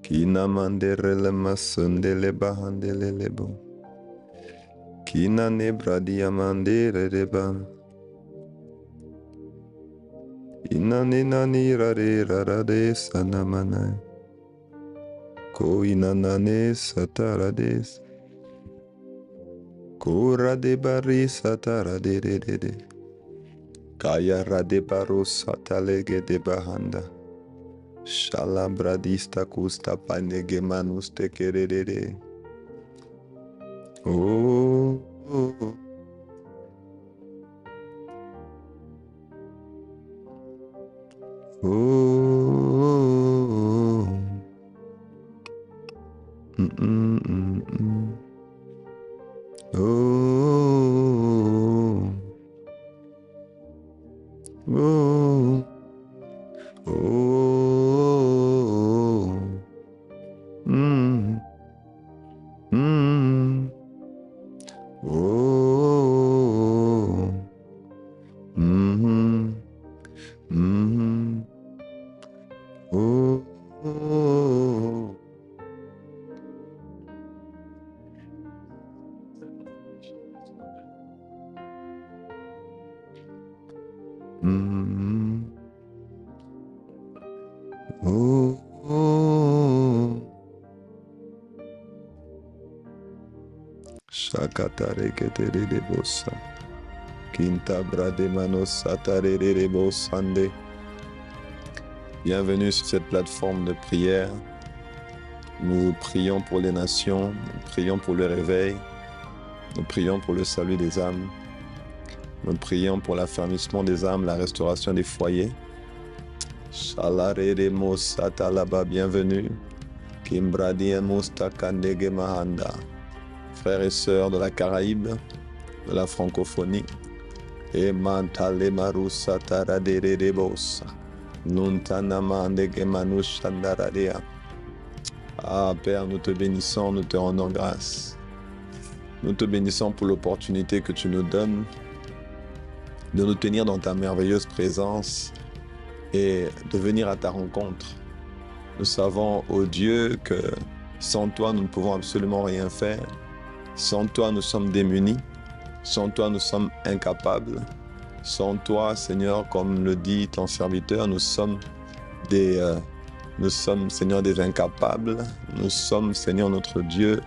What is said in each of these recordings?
Kina mandere masundele bahandele lebo. Kina nebradia mandere reba. Ina nani rare rarade sanamana. Ko ina nane satarades. Ko rade bari satarade de de de. Kaya rade baro satalege de bahanda. Shalabradista kusta panege manuste kerere. Oh, oh, oh. Oh, oh, oh, oh, oh, oh, oh. Oh, oh. Shakatare ketere de bossa. Quinta brade manos satare de bossande. Bienvenue sur cette plateforme de prière. Nous prions pour les nations, nous prions pour le réveil, nous prions pour le salut des âmes, nous prions pour l'affermissement des âmes, la restauration des foyers. Shalarere mosatalaba, bienvenue. Kimbradi mustakandege mahanda. Frères et sœurs de la Caraïbe, de la francophonie. Et mantale marusa taradere de bossa. Nuntanamandege manushandaradea. Ah Père, nous te bénissons, nous te rendons grâce. Nous te bénissons pour l'opportunité que tu nous donnes de nous tenir dans ta merveilleuse présence et de venir à ta rencontre. Nous savons, ô Dieu, que sans toi, nous ne pouvons absolument rien faire. Sans toi, nous sommes démunis. Sans toi, nous sommes incapables. Sans toi, Seigneur, comme le dit ton serviteur, nous sommes, Seigneur, des incapables. Nous sommes, Seigneur, notre Dieu,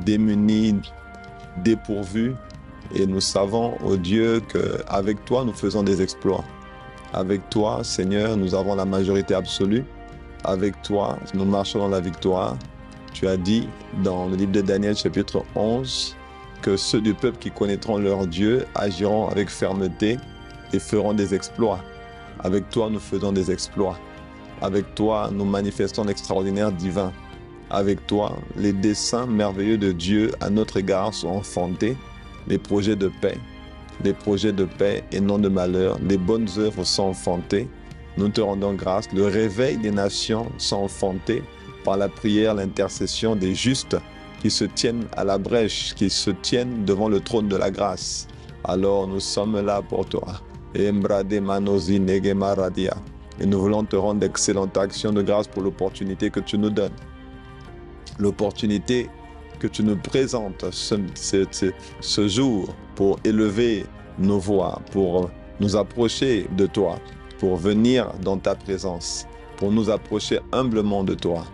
démunis, dépourvus. Et nous savons, ô Dieu, qu'avec toi, nous faisons des exploits. Avec toi, Seigneur, nous avons la majorité absolue. Avec toi, nous marchons dans la victoire. Tu as dit dans le livre de Daniel, chapitre 11, que ceux du peuple qui connaîtront leur Dieu agiront avec fermeté et feront des exploits. Avec toi, nous faisons des exploits. Avec toi, nous manifestons l'extraordinaire divin. Avec toi, les desseins merveilleux de Dieu à notre égard sont enfantés, les projets de paix et non de malheur, les bonnes œuvres sont enfantées. Nous te rendons grâce. Le réveil des nations sont enfantés par la prière, l'intercession des justes qui se tiennent à la brèche, qui se tiennent devant le trône de la grâce. Alors nous sommes là pour toi. Et nous voulons te rendre d'excellentes actions de grâce pour l'opportunité que tu nous donnes. L'opportunité que tu nous présentes ce jour pour élever nos voix, pour nous approcher de toi, pour venir dans ta présence, pour nous approcher humblement de toi.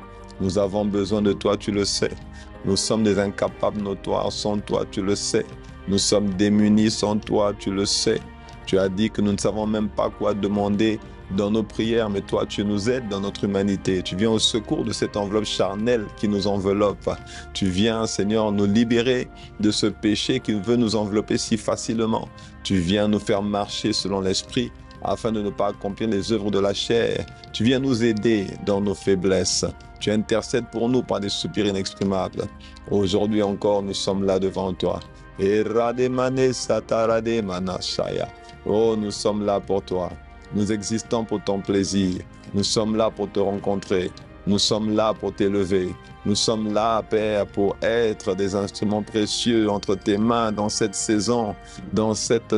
Nous avons besoin de toi, tu le sais. Nous sommes des incapables notoires sans toi, tu le sais. Nous sommes démunis sans toi, tu le sais. Tu as dit que nous ne savons même pas quoi demander dans nos prières, mais toi, tu nous aides dans notre humanité. Tu viens au secours de cette enveloppe charnelle qui nous enveloppe. Tu viens, Seigneur, nous libérer de ce péché qui veut nous envelopper si facilement. Tu viens nous faire marcher selon l'esprit afin de ne pas accomplir les œuvres de la chair. Tu viens nous aider dans nos faiblesses. Tu intercèdes pour nous par des soupirs inexprimables. Aujourd'hui encore, nous sommes là devant toi. Oh, nous sommes là pour toi. Nous existons pour ton plaisir. Nous sommes là pour te rencontrer. Nous sommes là pour t'élever. Nous sommes là, Père, pour être des instruments précieux entre tes mains dans cette saison, dans cette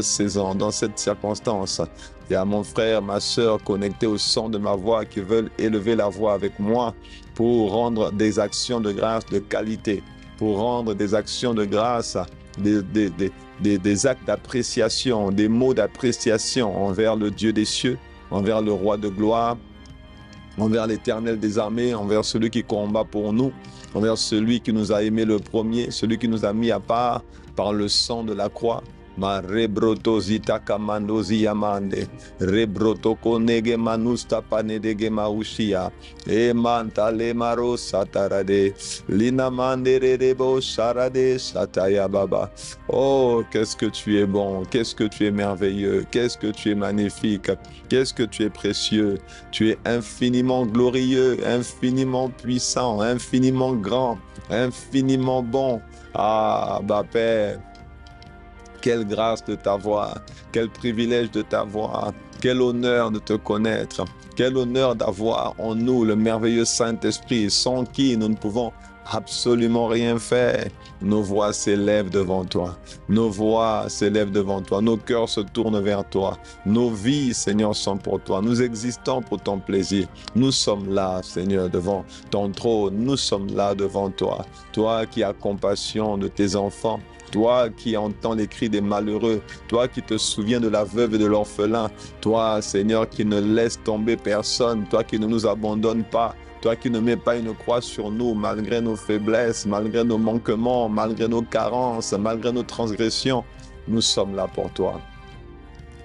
circonstance. Il y a mon frère, ma soeur connectés au son de ma voix qui veulent élever la voix avec moi pour rendre des actions de grâce de qualité, pour rendre des actions de grâce, des actes d'appréciation, des mots d'appréciation envers le Dieu des cieux, envers le roi de gloire, envers l'Éternel des armées, envers celui qui combat pour nous, envers celui qui nous a aimés le premier, celui qui nous a mis à part par le sang de la croix. Ma rebroto zita kamando ziyamande, rebroto konege manusta panedege maushia, e manta le maro satarade, linamande rebo sarade sataya baba. Oh, qu'est-ce que tu es bon, qu'est-ce que tu es merveilleux, qu'est-ce que tu es magnifique, qu'est-ce que tu es précieux. Tu es infiniment glorieux, infiniment puissant, infiniment grand, infiniment bon. Ah, bah Père, quelle grâce de t'avoir, quel privilège de t'avoir, quel honneur de te connaître, quel honneur d'avoir en nous le merveilleux Saint-Esprit, sans qui nous ne pouvons absolument rien faire. Nos voix s'élèvent devant toi, nos voix s'élèvent devant toi, nos cœurs se tournent vers toi, nos vies, Seigneur, sont pour toi, nous existons pour ton plaisir. Nous sommes là, Seigneur, devant ton trône, nous sommes là devant toi, toi qui as compassion de tes enfants, toi qui entends les cris des malheureux, toi qui te souviens de la veuve et de l'orphelin, toi, Seigneur, qui ne laisse tomber personne, toi qui ne nous abandonnes pas, toi qui ne mets pas une croix sur nous malgré nos faiblesses, malgré nos manquements, malgré nos carences, malgré nos transgressions. Nous sommes là pour toi.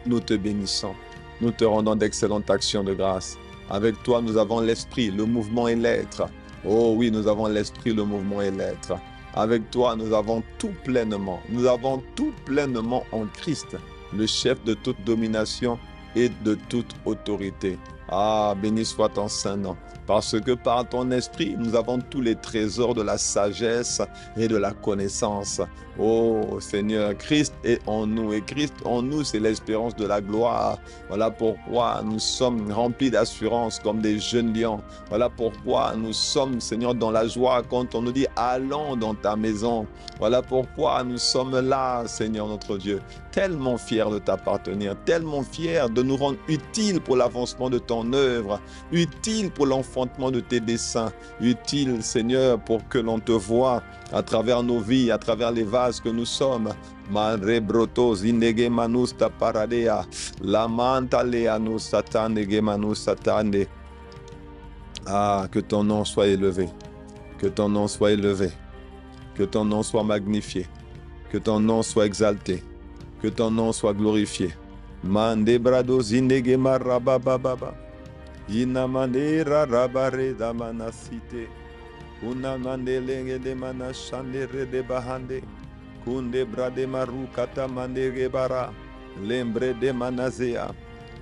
Nous te bénissons. Nous te rendons d'excellentes actions de grâce. Avec toi, nous avons l'esprit, le mouvement et l'être. Oh oui, nous avons l'esprit, le mouvement et l'être. Avec toi, nous avons tout pleinement. Nous avons tout pleinement en Christ, le chef de toute domination et de toute autorité. Ah, béni soit ton saint nom. Parce que par ton esprit, nous avons tous les trésors de la sagesse et de la connaissance. Oh Seigneur, Christ est en nous et Christ en nous, c'est l'espérance de la gloire. Voilà pourquoi nous sommes remplis d'assurance comme des jeunes lions. Voilà pourquoi nous sommes, Seigneur, dans la joie quand on nous dit « Allons dans ta maison ». Voilà pourquoi nous sommes là, Seigneur notre Dieu, tellement fiers de t'appartenir, tellement fiers de nous rendre utiles pour l'avancement de ton œuvre, utiles pour l'enfantement de tes desseins, utiles, Seigneur, pour que l'on te voie à travers nos vies, à travers les vases que nous sommes. Marebrotos inege manusta paradea, la manta leanu satane manus satane. Ah, que ton nom soit élevé, que ton nom soit élevé, que ton nom soit magnifié, que ton nom soit exalté, que ton nom soit glorifié. Mande brados inege marabababa, inamandera rabare damanasite. Una mandelenge de manashande de bahande, kunde brade maru kata mandege bara, lembre de manazea.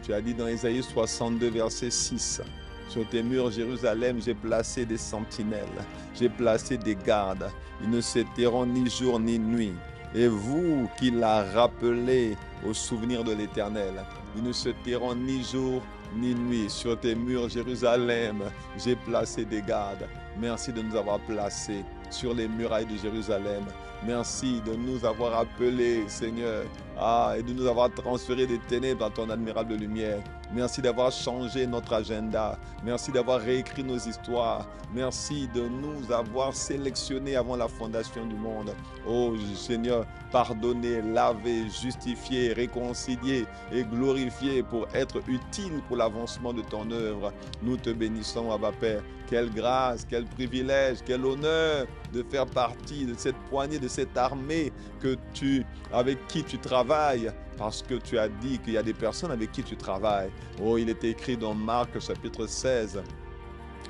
Tu as dit dans Isaïe 62, verset 6, sur tes murs, Jérusalem, j'ai placé des sentinelles, j'ai placé des gardes, ils ne se tairont ni jour ni nuit. Et vous qui l'a rappelé au souvenir de l'Éternel, ils ne se tairont ni jour ni nuit. Sur tes murs, Jérusalem, j'ai placé des gardes. Merci de nous avoir placés sur les murailles de Jérusalem. Merci de nous avoir appelés, Seigneur, et de nous avoir transféré des ténèbres à ton admirable lumière. Merci d'avoir changé notre agenda. Merci d'avoir réécrit nos histoires. Merci de nous avoir sélectionnés avant la fondation du monde. Oh Seigneur, pardonner, laver, justifier, réconcilier et glorifier pour être utile pour l'avancement de ton œuvre. Nous te bénissons, Abba Père. Quelle grâce, quel privilège, quel honneur de faire partie de cette poignée, de cette armée avec qui tu travailles, parce que tu as dit qu'il y a des personnes avec qui tu travailles. Oh, il est écrit dans Marc chapitre 16,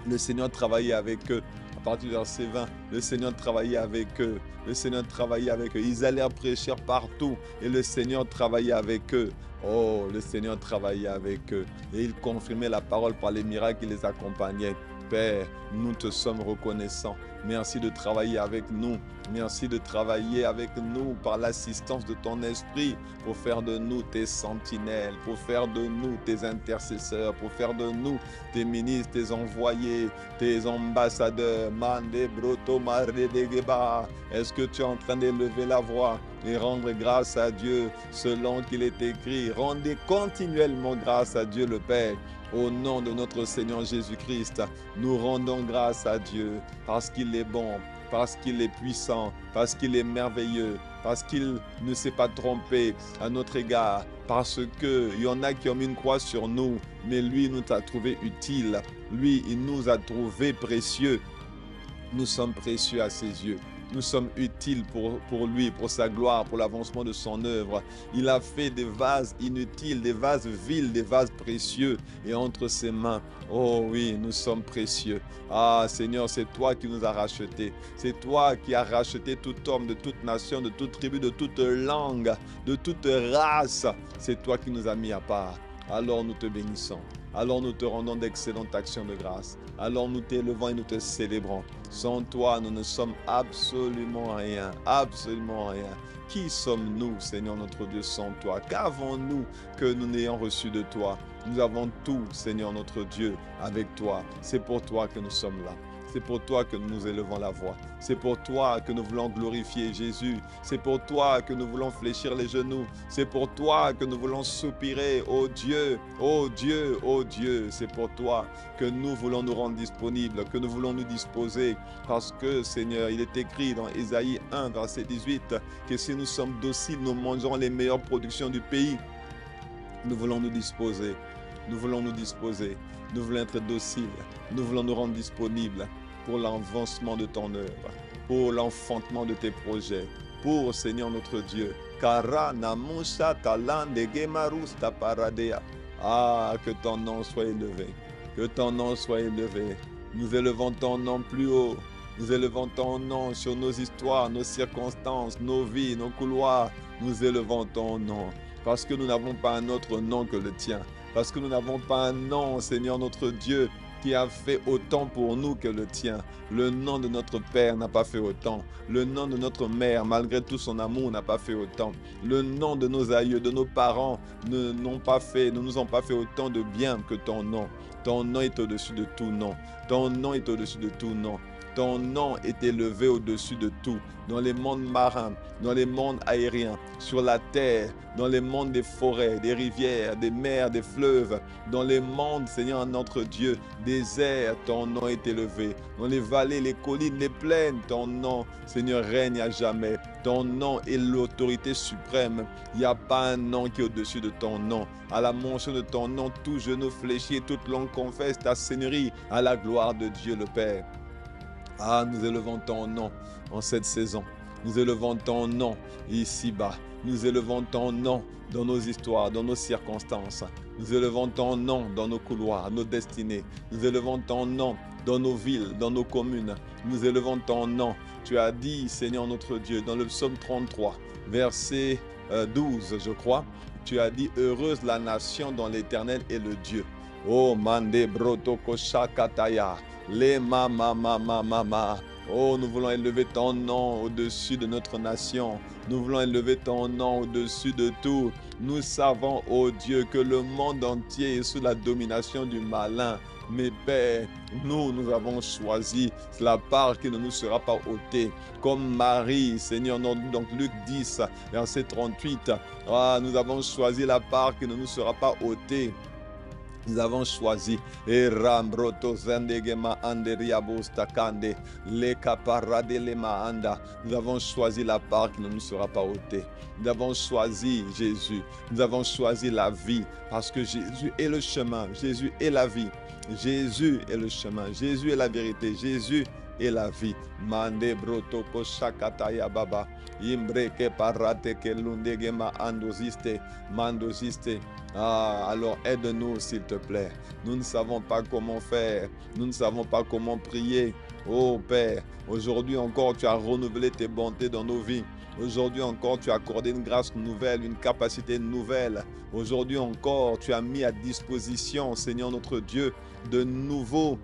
le Seigneur travaillait avec eux. À partir du verset 20, le Seigneur travaillait avec eux. Le Seigneur travaillait avec eux. Ils allèrent prêcher partout et le Seigneur travaillait avec eux. Oh, le Seigneur travaillait avec eux et il confirmait la parole par les miracles qui les accompagnaient. Père, nous te sommes reconnaissants. Merci de travailler avec nous. Merci de travailler avec nous par l'assistance de ton esprit pour faire de nous tes sentinelles, pour faire de nous tes intercesseurs, pour faire de nous tes ministres, tes envoyés, tes ambassadeurs. Mande broto mare de geba. Est-ce que tu es en train d'élever la voix? et rendre grâce à Dieu selon qu'il est écrit. Rendez continuellement grâce à Dieu le Père. Au nom de notre Seigneur Jésus-Christ, nous rendons grâce à Dieu parce qu'il est bon, parce qu'il est puissant, parce qu'il est merveilleux, parce qu'il ne s'est pas trompé à notre égard, parce qu'il y en a qui ont mis une croix sur nous, mais lui nous a trouvé utile. Lui, il nous a trouvé précieux. Nous sommes précieux à ses yeux. Nous sommes utiles pour lui, pour sa gloire, pour l'avancement de son œuvre. Il a fait des vases inutiles, des vases vils, des vases précieux. Et entre ses mains, oh oui, nous sommes précieux. Ah Seigneur, c'est toi qui nous as rachetés. C'est toi qui as racheté tout homme de toute nation, de toute tribu, de toute langue, de toute race. C'est toi qui nous as mis à part. Alors nous te bénissons. Alors nous te rendons d'excellentes actions de grâce. Alors nous t'élevons et nous te célébrons. Sans toi, nous ne sommes absolument rien. Absolument rien. Qui sommes-nous, Seigneur notre Dieu, sans toi? Qu'avons-nous que nous n'ayons reçu de toi? Nous avons tout, Seigneur notre Dieu, avec toi. C'est pour toi que nous sommes là. C'est pour toi que nous élevons la voix. C'est pour toi que nous voulons glorifier Jésus. C'est pour toi que nous voulons fléchir les genoux. C'est pour toi que nous voulons soupirer. Oh Dieu, oh Dieu, oh Dieu. C'est pour toi que nous voulons nous rendre disponibles, que nous voulons nous disposer. Parce que, Seigneur, il est écrit dans Ésaïe 1, verset 18, que si nous sommes dociles, nous mangerons les meilleures productions du pays. Nous voulons nous disposer. Nous voulons nous disposer. Nous voulons être dociles. Nous voulons nous rendre disponibles pour l'avancement de ton œuvre, pour l'enfantement de tes projets, pour, Seigneur notre Dieu. Ah, que ton nom soit élevé, que ton nom soit élevé. Nous élevons ton nom plus haut. Nous élevons ton nom sur nos histoires, nos circonstances, nos vies, nos couloirs. Nous élevons ton nom parce que nous n'avons pas un autre nom que le tien. Parce que nous n'avons pas un nom, Seigneur notre Dieu, qui a fait autant pour nous que le tien. Le nom de notre Père n'a pas fait autant. Le nom de notre mère, malgré tout son amour, n'a pas fait autant. Le nom de nos aïeux, de nos parents, ne nous ont pas fait autant de bien que ton nom. Ton nom est au-dessus de tout nom. Ton nom est au-dessus de tout nom. Ton nom est élevé au-dessus de tout, dans les mondes marins, dans les mondes aériens, sur la terre, dans les mondes des forêts, des rivières, des mers, des fleuves, dans les mondes, Seigneur notre Dieu, des airs, ton nom est élevé. Dans les vallées, les collines, les plaines, ton nom, Seigneur, règne à jamais. Ton nom est l'autorité suprême. Il n'y a pas un nom qui est au-dessus de ton nom. À la mention de ton nom, tout genou fléchi et toute langue confesse ta seigneurie à la gloire de Dieu le Père. Ah, nous élevons ton nom en cette saison. Nous élevons ton nom ici-bas. Nous élevons ton nom dans nos histoires, dans nos circonstances. Nous élevons ton nom dans nos couloirs, nos destinées. Nous élevons ton nom dans nos villes, dans nos communes. Nous élevons ton nom. Tu as dit, Seigneur notre Dieu, dans le psaume 33, verset 12, je crois, tu as dit, heureuse la nation dont l'Éternel est le Dieu. Oh, mande brotoko shakataya. Les mama. Oh, nous voulons élever ton nom au-dessus de notre nation. Nous voulons élever ton nom au-dessus de tout. Nous savons, oh Dieu, que le monde entier est sous la domination du malin. Mais Père, nous avons choisi la part qui ne nous sera pas ôtée. Comme Marie, Seigneur, donc Luc 10, verset 38. Ah, nous avons choisi la part qui ne nous sera pas ôtée. Nous avons choisi nous avons choisi la part qui ne nous sera pas ôtée. Nous avons choisi Jésus. Nous avons choisi la vie parce que Jésus est le chemin. Jésus est la vie. Jésus est le chemin. Jésus est la vérité. Jésus est la vie. Mande broto ko shakataya baba. Imbreke parate ke lundegema andoziste. Mandoziste. Ah, alors aide-nous s'il te plaît. Nous ne savons pas comment faire. Nous ne savons pas comment prier. Oh Père, aujourd'hui encore tu as renouvelé tes bontés dans nos vies. Aujourd'hui encore tu as accordé une grâce nouvelle, une capacité nouvelle. Aujourd'hui encore tu as mis à disposition, Seigneur notre Dieu, de nouveaux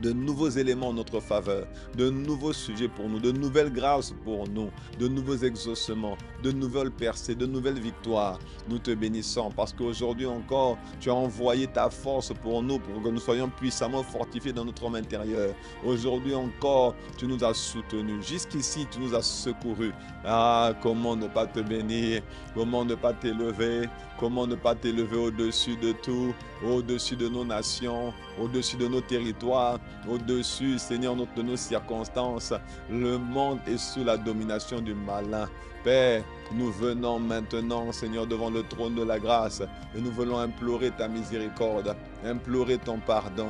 de nouveaux éléments en notre faveur, de nouveaux sujets pour nous, de nouvelles grâces pour nous, de nouveaux exaucements, de nouvelles percées, de nouvelles victoires. Nous te bénissons parce qu'aujourd'hui encore, tu as envoyé ta force pour nous, pour que nous soyons puissamment fortifiés dans notre homme intérieur. Aujourd'hui encore, tu nous as soutenus. Jusqu'ici, tu nous as secourus. Ah, comment ne pas te bénir, comment ne pas t'élever, comment ne pas t'élever au-dessus de tout, au-dessus de nos nations, au-dessus de nos territoires, au-dessus, Seigneur, de nos circonstances. Le monde est sous la domination du malin. Père, nous venons maintenant, Seigneur, devant le trône de la grâce et nous voulons implorer ta miséricorde, implorer ton pardon.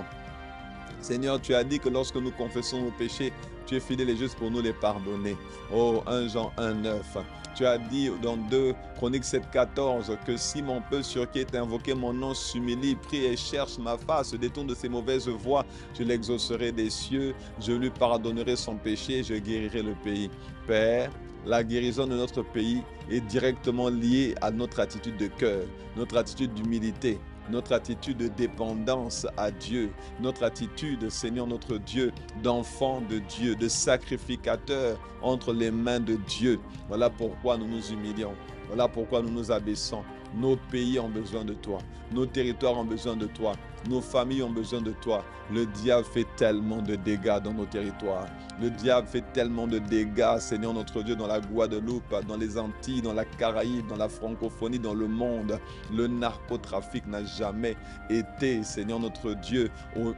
Seigneur, tu as dit que lorsque nous confessons nos péchés, tu es fidèle et juste pour nous les pardonner. Oh, 1 Jean 1, 9. Tu as dit dans 2 Chroniques 7, 14 que si mon peuple sur qui est invoqué mon nom s'humilie, prie et cherche ma face, se détourne de ses mauvaises voies, je l'exaucerai des cieux, je lui pardonnerai son péché, je guérirai le pays. Père, la guérison de notre pays est directement liée à notre attitude de cœur, notre attitude d'humilité, notre attitude de dépendance à Dieu, notre attitude, Seigneur notre Dieu, d'enfant de Dieu, de sacrificateur entre les mains de Dieu. Voilà pourquoi nous nous humilions. Voilà pourquoi nous nous abaissons. Nos pays ont besoin de toi. Nos territoires ont besoin de toi. Nos familles ont besoin de toi. Le diable fait tellement de dégâts dans nos territoires. Le diable fait tellement de dégâts, Seigneur notre Dieu, dans la Guadeloupe, dans les Antilles, dans la Caraïbe, dans la francophonie, dans le monde. Le narcotrafic n'a jamais été, Seigneur notre Dieu,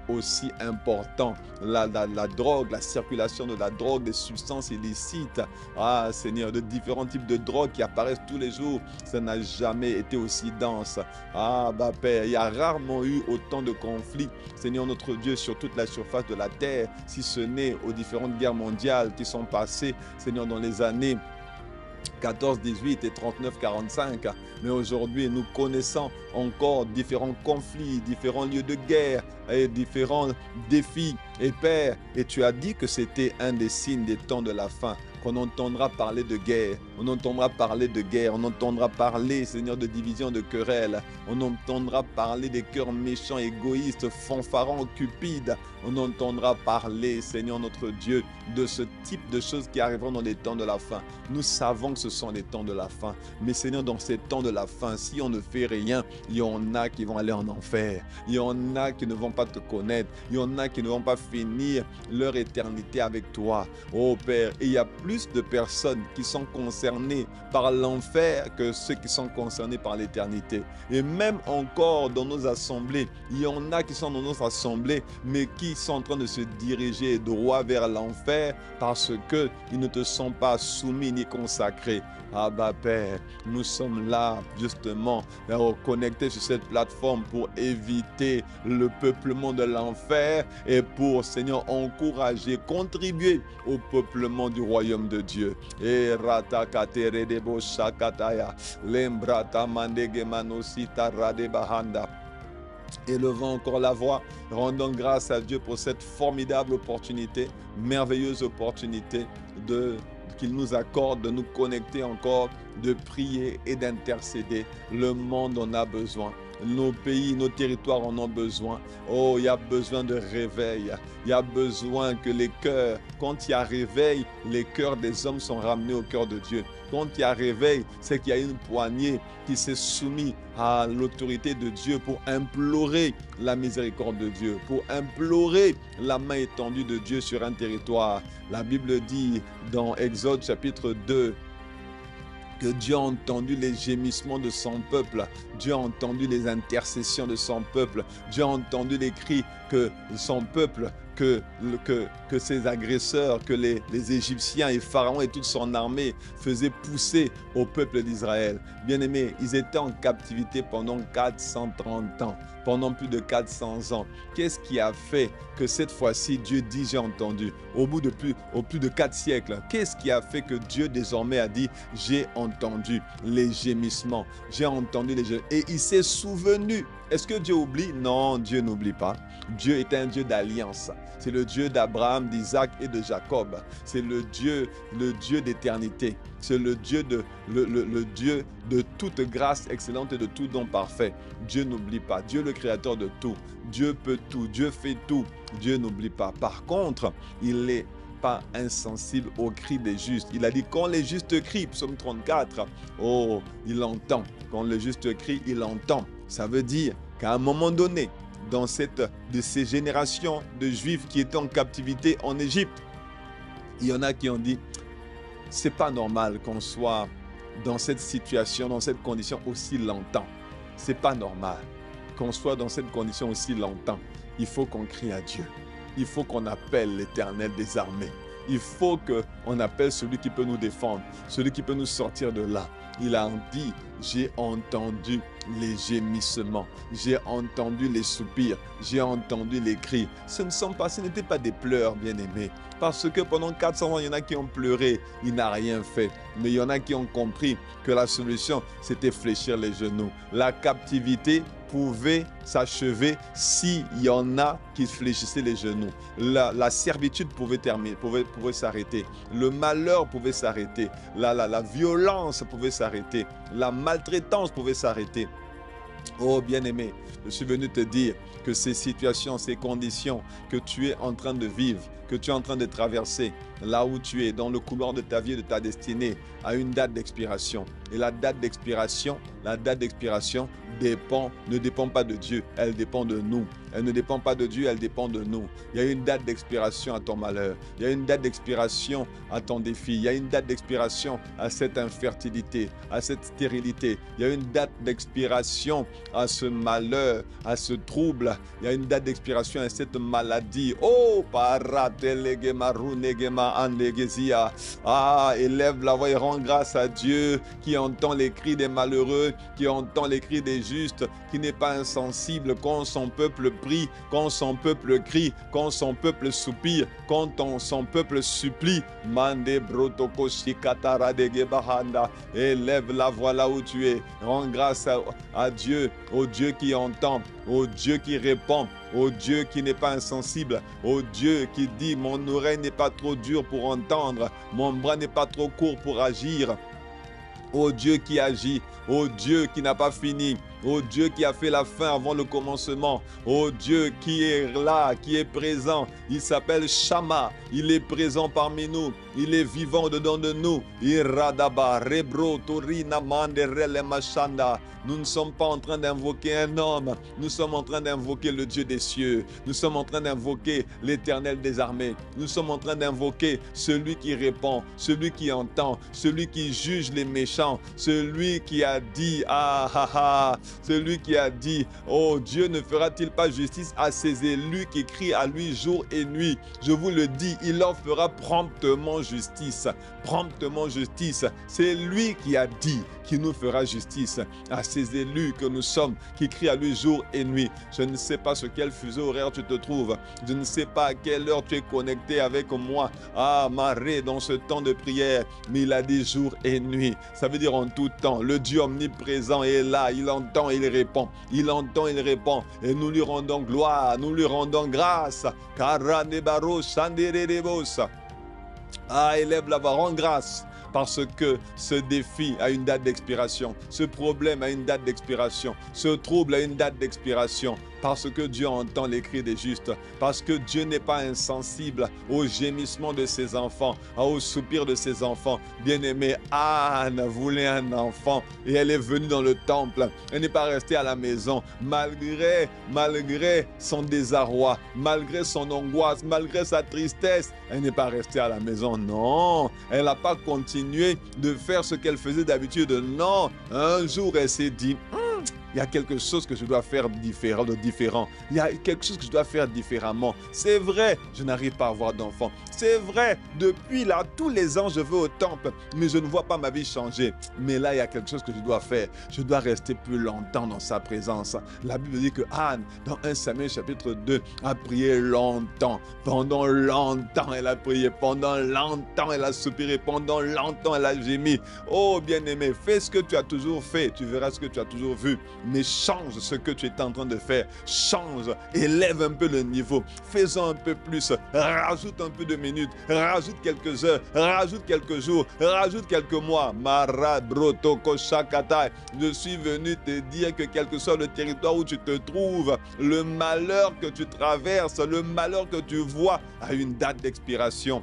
aussi important. La drogue, la circulation de la drogue, des substances illicites, ah Seigneur, de différents types de drogues qui apparaissent tous les jours, ça n'a jamais été aussi dense. Ah, Père, il y a rarement eu autant de conflits, Seigneur notre Dieu, sur toute la surface de la terre, si ce n'est aux différentes guerres mondiales qui sont passées, Seigneur, dans les années 14-18 et 39-45. Mais aujourd'hui, nous connaissons encore différents conflits, différents lieux de guerre et différents défis. Et Père, et tu as dit que c'était un des signes des temps de la fin, qu'on entendra parler de guerre, on entendra parler de guerre, on entendra parler, Seigneur, de division, de querelle, on entendra parler des cœurs méchants, égoïstes, fanfarons, cupides, on entendra parler, Seigneur notre Dieu, de ce type de choses qui arriveront dans les temps de la fin. Nous savons que ce sont les temps de la fin, mais Seigneur, dans ces temps de la fin, si on ne fait rien, il y en a qui vont aller en enfer, il y en a qui ne vont pas te connaître, il y en a qui ne vont pas finir leur éternité avec toi. Oh Père, et il y a plus de personnes qui sont concernées par l'enfer que ceux qui sont concernés par l'éternité. Et même encore dans nos assemblées, il y en a qui sont dans nos assemblées, mais qui sont en train de se diriger droit vers l'enfer parce qu'ils ne te sont pas soumis ni consacrés. Ah Père, nous sommes là justement connectés sur cette plateforme pour éviter le peuplement de l'enfer et pour, Seigneur, encourager, contribuer au peuplement du royaume de Dieu. Et ratakatere debo shakataya, lembrata mandege manosita radebahanda. Élevons encore la voix, rendons grâce à Dieu pour cette formidable opportunité, merveilleuse opportunité qu'il nous accorde de nous connecter encore, de prier et d'intercéder. Le monde en a besoin. Nos pays, nos territoires en ont besoin. Oh, il y a besoin de réveil. Il y a besoin que les cœurs, quand il y a réveil, les cœurs des hommes sont ramenés au cœur de Dieu. Quand il y a réveil, c'est qu'il y a une poignée qui s'est soumise à l'autorité de Dieu pour implorer la miséricorde de Dieu, pour implorer la main étendue de Dieu sur un territoire. La Bible dit dans Exode chapitre 2, que Dieu a entendu les gémissements de son peuple, Dieu a entendu les intercessions de son peuple, Dieu a entendu les cris que son peuple, que ses agresseurs, que les Égyptiens et Pharaon et toute son armée faisaient pousser au peuple d'Israël. Bien-aimés, ils étaient en captivité pendant 430 ans, pendant plus de 400 ans. Qu'est-ce qui a fait que cette fois-ci, Dieu dit « j'ai entendu » au plus de 4 siècles? Qu'est-ce qui a fait que Dieu désormais a dit « j'ai entendu les gémissements, j'ai entendu les gémissements » et il s'est souvenu Est-ce que Dieu oublie? Non, Dieu n'oublie pas. Dieu est un Dieu d'alliance. C'est le Dieu d'Abraham, d'Isaac et de Jacob. C'est le Dieu d'éternité. C'est le Dieu de toute grâce excellente et de tout don parfait. Dieu n'oublie pas. Dieu le créateur de tout. Dieu peut tout. Dieu fait tout. Dieu n'oublie pas. Par contre, il n'est pas insensible aux cris des justes. Il a dit quand les justes crient, psaume 34, oh, il entend. Quand le juste crie, il entend. Ça veut dire qu'à un moment donné, dans de ces générations de Juifs qui étaient en captivité en Égypte, il y en a qui ont dit, c'est pas normal qu'on soit dans cette situation, dans cette condition aussi longtemps. C'est pas normal qu'on soit dans cette condition aussi longtemps. Il faut qu'on crie à Dieu. Il faut qu'on appelle l'Éternel des armées. Il faut qu'on appelle celui qui peut nous défendre, celui qui peut nous sortir de là. Il a dit, j'ai entendu les gémissements, j'ai entendu les soupirs, j'ai entendu les cris. Ce n'étaient pas des pleurs, bien-aimés. Parce que pendant 400 ans, il y en a qui ont pleuré, il n'a rien fait. Mais il y en a qui ont compris que la solution, c'était fléchir les genoux. La captivité pouvait s'achever s'il y en a qui fléchissaient les genoux. La servitude pouvait s'arrêter. Le malheur pouvait s'arrêter. La violence pouvait s'arrêter. La maltraitance pouvait s'arrêter. Oh bien-aimé, je suis venu te dire que ces situations, ces conditions que tu es en train de vivre, que tu es en train de traverser, là où tu es, dans le couloir de ta vie et de ta destinée, a une date d'expiration. Et la date d'expiration ne dépend pas de Dieu, elle dépend de nous. Elle ne dépend pas de Dieu, elle dépend de nous. Il y a une date d'expiration à ton malheur. Il y a une date d'expiration à ton défi. Il y a une date d'expiration à cette infertilité, à cette stérilité. Il y a une date d'expiration à ce malheur, à ce trouble. Il y a une date d'expiration à cette maladie. Oh, élève la voix et rends grâce à Dieu qui entend les cris des malheureux, qui entend les cris des justes, qui n'est pas insensible quand son peuple prie, quand son peuple crie, quand son peuple soupire, quand son peuple supplie. Mande brotoko shikatara de gebahanda. Élève la voix là où tu es. Rends grâce à Dieu, au Dieu qui entend, au Dieu qui répond, au Dieu qui n'est pas insensible, au Dieu qui dit mon oreille n'est pas trop dure pour entendre, mon bras n'est pas trop court pour agir. Ô Dieu qui agit, ô Dieu qui n'a pas fini, ô Dieu qui a fait la fin avant le commencement, ô Dieu qui est là, qui est présent. Il s'appelle Shama, il est présent parmi nous, il est vivant dedans de nous. Iradaba, Rebro, Torina, Manderele, Machanda. Nous ne sommes pas en train d'invoquer un homme, nous sommes en train d'invoquer le Dieu des cieux, nous sommes en train d'invoquer l'Éternel des armées, nous sommes en train d'invoquer celui qui répond, celui qui entend, celui qui juge les méchants, celui qui a dit, celui qui a dit, oh Dieu ne fera-t-il pas justice à ses élus qui crient à lui jour et nuit? Je vous le dis, il leur fera promptement justice, promptement justice. C'est lui qui a dit qu'il nous fera justice à ces élus que nous sommes, qui crient à lui jour et nuit. Je ne sais pas sur quel fuseau horaire tu te trouves. Je ne sais pas à quelle heure tu es connecté avec moi. Marée dans ce temps de prière. Mais il a dit jour et nuit. Ça veut dire en tout temps. Le Dieu omniprésent est là. Il entend, il répond. Il entend, il répond. Et nous lui rendons gloire. Nous lui rendons grâce. Élève la voix, rends grâce. Parce que ce défi a une date d'expiration, ce problème a une date d'expiration, ce trouble a une date d'expiration. Parce que Dieu entend les cris des justes, parce que Dieu n'est pas insensible aux gémissements de ses enfants, aux soupirs de ses enfants. Bien-aimée, Anne voulait un enfant et elle est venue dans le temple. Elle n'est pas restée à la maison malgré son désarroi, malgré son angoisse, malgré sa tristesse. Elle n'est pas restée à la maison, non. Elle n'a pas continué de faire ce qu'elle faisait d'habitude, non. Un jour, elle s'est dit, il y a quelque chose que je dois faire différent. Il y a quelque chose que je dois faire différemment. C'est vrai, je n'arrive pas à avoir d'enfant. C'est vrai, depuis là, tous les ans, je vais au temple, mais je ne vois pas ma vie changer. Mais là, il y a quelque chose que je dois faire. Je dois rester plus longtemps dans sa présence. La Bible dit que Anne, dans 1 Samuel chapitre 2, a prié longtemps. Pendant longtemps, elle a prié. Pendant longtemps, elle a soupiré. Pendant longtemps, elle a gémi. Oh, bien-aimé, fais ce que tu as toujours fait. Tu verras ce que tu as toujours vu. mais change ce que tu es en train de faire. Change, élève un peu le niveau, fais-en un peu plus, rajoute un peu de minutes, rajoute quelques heures, rajoute quelques jours, rajoute quelques mois. Je suis venu te dire que quel que soit le territoire où tu te trouves, le malheur que tu traverses, le malheur que tu vois a une date d'expiration.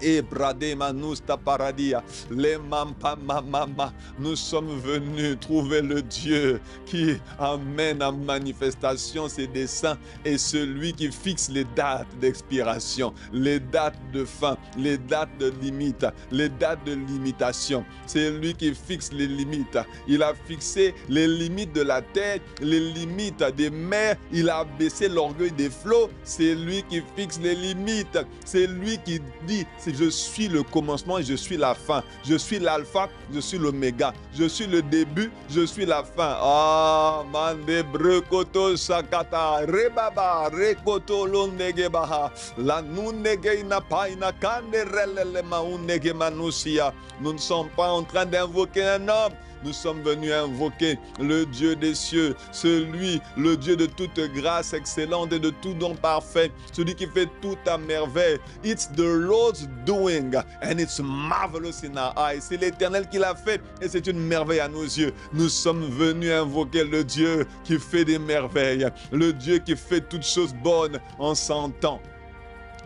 Et Brademanusta Paradia, les Mampamamama, nous sommes venus trouver le Dieu qui amène en manifestation ses desseins et celui qui fixe les dates d'expiration, les dates de fin, les dates de limite, les dates de limitation. C'est lui qui fixe les limites. Il a fixé les limites de la terre, les limites des mers. Il a baissé l'orgueil des flots. C'est lui qui fixe les limites. C'est lui qui dit: je suis le commencement et je suis la fin. Je suis l'alpha, je suis l'oméga. Je suis le début, je suis la fin. Ah, mande brekoto sakata, rebaba, rekoto londegebaha, la nunegeina paina kande relele maunege manusia. Nous ne sommes pas en train d'invoquer un homme. Nous sommes venus invoquer le Dieu des cieux, celui, le Dieu de toute grâce excellente et de tout don parfait, celui qui fait tout à merveille. It's the Lord's doing and it's marvelous in our eyes. C'est l'Éternel qui l'a fait et c'est une merveille à nos yeux. Nous sommes venus invoquer le Dieu qui fait des merveilles, le Dieu qui fait toutes choses bonnes en son temps.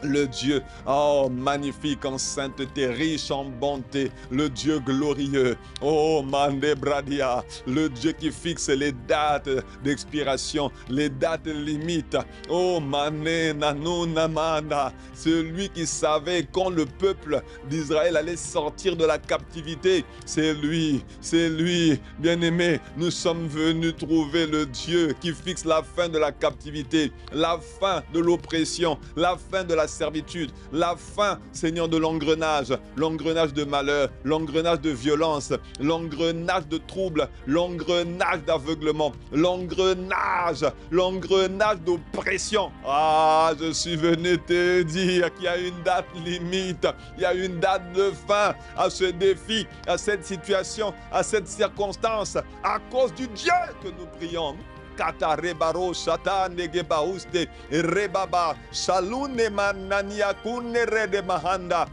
Le Dieu, oh, magnifique en sainteté, riche en bonté, le Dieu glorieux, oh, Mande Bradia, le Dieu qui fixe les dates d'expiration, les dates limites, oh, Mane Nanunamana, celui qui savait quand le peuple d'Israël allait sortir de la captivité, c'est lui, bien-aimé, nous sommes venus trouver le Dieu qui fixe la fin de la captivité, la fin de l'oppression, la fin de la servitude, la fin, Seigneur, de l'engrenage de malheur, l'engrenage de violence, l'engrenage de trouble, l'engrenage d'aveuglement, l'engrenage d'oppression. Ah, je suis venu te dire qu'il y a une date limite, il y a une date de fin à ce défi, à cette situation, à cette circonstance, à cause du Dieu que nous prions. Kata rebaro shata negeba uste rebaba shalune manania kune rede mahanda.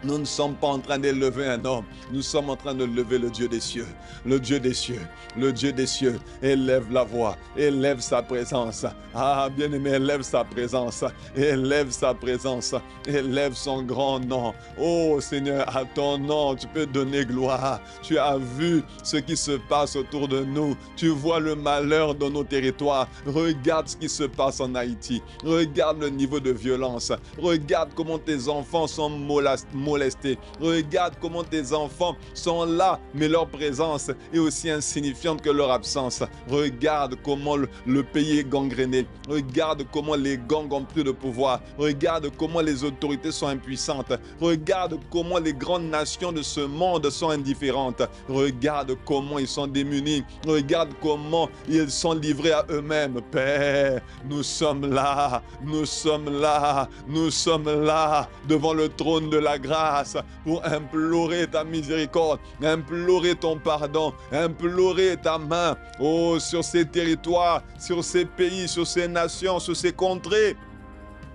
Nous ne sommes pas en train d'élever un homme, nous sommes en train de lever le Dieu des cieux, le Dieu des cieux, le Dieu des cieux. Élève la voix, élève sa présence. Ah, bien-aimé, élève sa présence, élève sa présence, élève son grand nom. Oh Seigneur, à ton nom, tu peux donner gloire. Tu as vu ce qui se passe autour de nous. Tu vois le malheur dans nos territoires. Regarde ce qui se passe en Haïti. Regarde le niveau de violence. Regarde comment tes enfants sont molestés. Regarde comment tes enfants sont là, mais leur présence est aussi insignifiante que leur absence. Regarde comment le pays est gangréné. Regarde comment les gangs ont pris le pouvoir. Regarde comment les autorités sont impuissantes. Regarde comment les grandes nations de ce monde sont indifférentes. Regarde comment ils sont démunis. Regarde comment ils sont livrés à eux-mêmes. Père, nous sommes là devant le trône de la grâce pour implorer ta miséricorde, implorer ton pardon, implorer ta main, oh, sur ces territoires, sur ces pays, sur ces nations, sur ces contrées,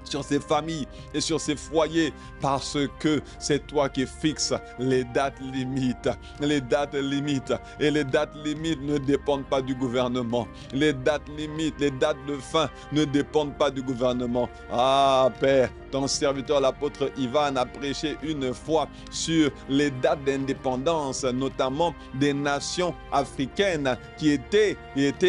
sur ces familles et sur ces foyers, parce que c'est toi qui fixes les dates limites. Les dates limites. Et les dates limites ne dépendent pas du gouvernement. Les dates limites, les dates de fin ne dépendent pas du gouvernement. Ah, Père, ton serviteur, l'apôtre Ivan, a prêché une fois sur les dates d'indépendance, notamment des nations africaines qui étaient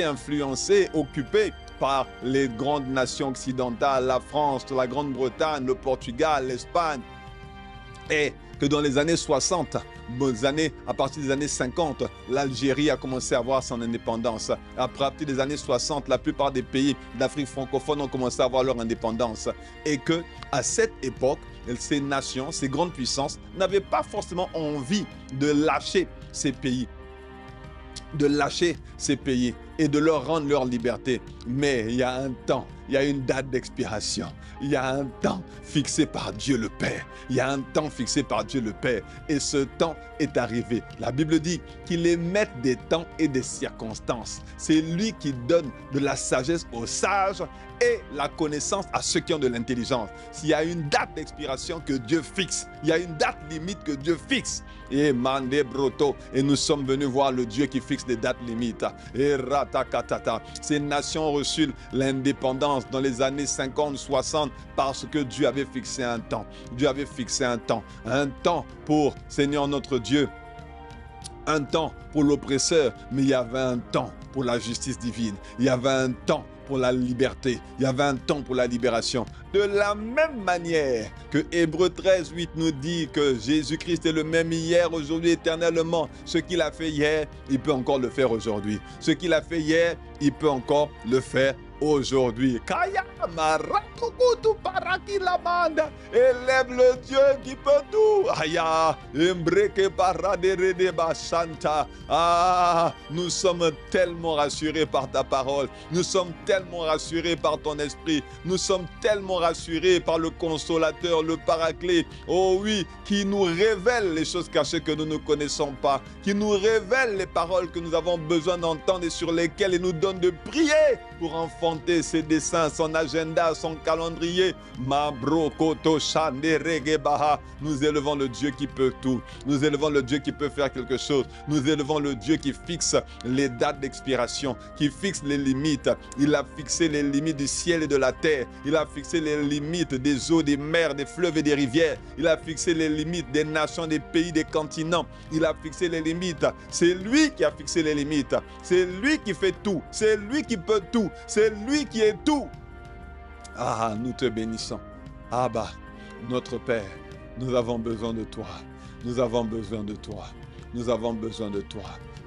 influencées, occupées par les grandes nations occidentales, la France, la Grande-Bretagne, le Portugal, l'Espagne. Et que dans les années 60, à partir des années 50, l'Algérie a commencé à avoir son indépendance. À partir des années 60, la plupart des pays d'Afrique francophone ont commencé à avoir leur indépendance. Et que à cette époque, ces nations, ces grandes puissances, n'avaient pas forcément envie de lâcher ces pays. Et de leur rendre leur liberté. Mais il y a un temps, il y a une date d'expiration. Il y a un temps fixé par Dieu le Père. Il y a un temps fixé par Dieu le Père. Et ce temps est arrivé. La Bible dit qu'il est maître des temps et des circonstances. C'est lui qui donne de la sagesse aux sages et la connaissance à ceux qui ont de l'intelligence. S'il y a une date d'expiration que Dieu fixe, il y a une date limite que Dieu fixe. Et Mande Broto, et nous sommes venus voir le Dieu qui fixe des dates limites. Et Ratakatata, ces nations ont reçu l'indépendance dans les années 50, 60 parce que Dieu avait fixé un temps. Dieu avait fixé un temps pour Seigneur notre Dieu. Un temps pour l'oppresseur, mais il y avait un temps pour la justice divine. Il y avait un temps pour la liberté. Il y avait un temps pour la libération. De la même manière que Hébreux 13, 8 nous dit que Jésus-Christ est le même hier, aujourd'hui, éternellement. Ce qu'il a fait hier, il peut encore le faire aujourd'hui. Ce qu'il a fait hier, il peut encore le faire aujourd'hui. Kaya marakukutu paraki lamanda. Élève le Dieu qui peut tout. Aya embreke paraderede basanta. Ah, nous sommes tellement rassurés par ta parole. Nous sommes tellement rassurés par ton esprit. Nous sommes tellement rassurés par le consolateur, le paraclet. Oh oui, qui nous révèle les choses cachées que nous ne connaissons pas, qui nous révèle les paroles que nous avons besoin d'entendre et sur lesquelles il nous donne de prier pour enfanter ses desseins, son agenda, son calendrier. Mabrokoto shande regebaha. Nous élevons le Dieu qui peut tout. Nous élevons le Dieu qui peut faire quelque chose. Nous élevons le Dieu qui fixe les dates d'expiration, qui fixe les limites. Il a fixé les limites du ciel et de la terre. Il a fixé les limites des eaux, des mers, des fleuves et des rivières. Il a fixé les limites des nations, des pays, des continents. Il a fixé les limites. C'est lui qui a fixé les limites. C'est lui qui fait tout. C'est lui qui peut tout. C'est lui qui est tout. Ah, nous te bénissons. Abba, notre Père, nous avons besoin de toi. Nous avons besoin de toi. Nous avons besoin de toi.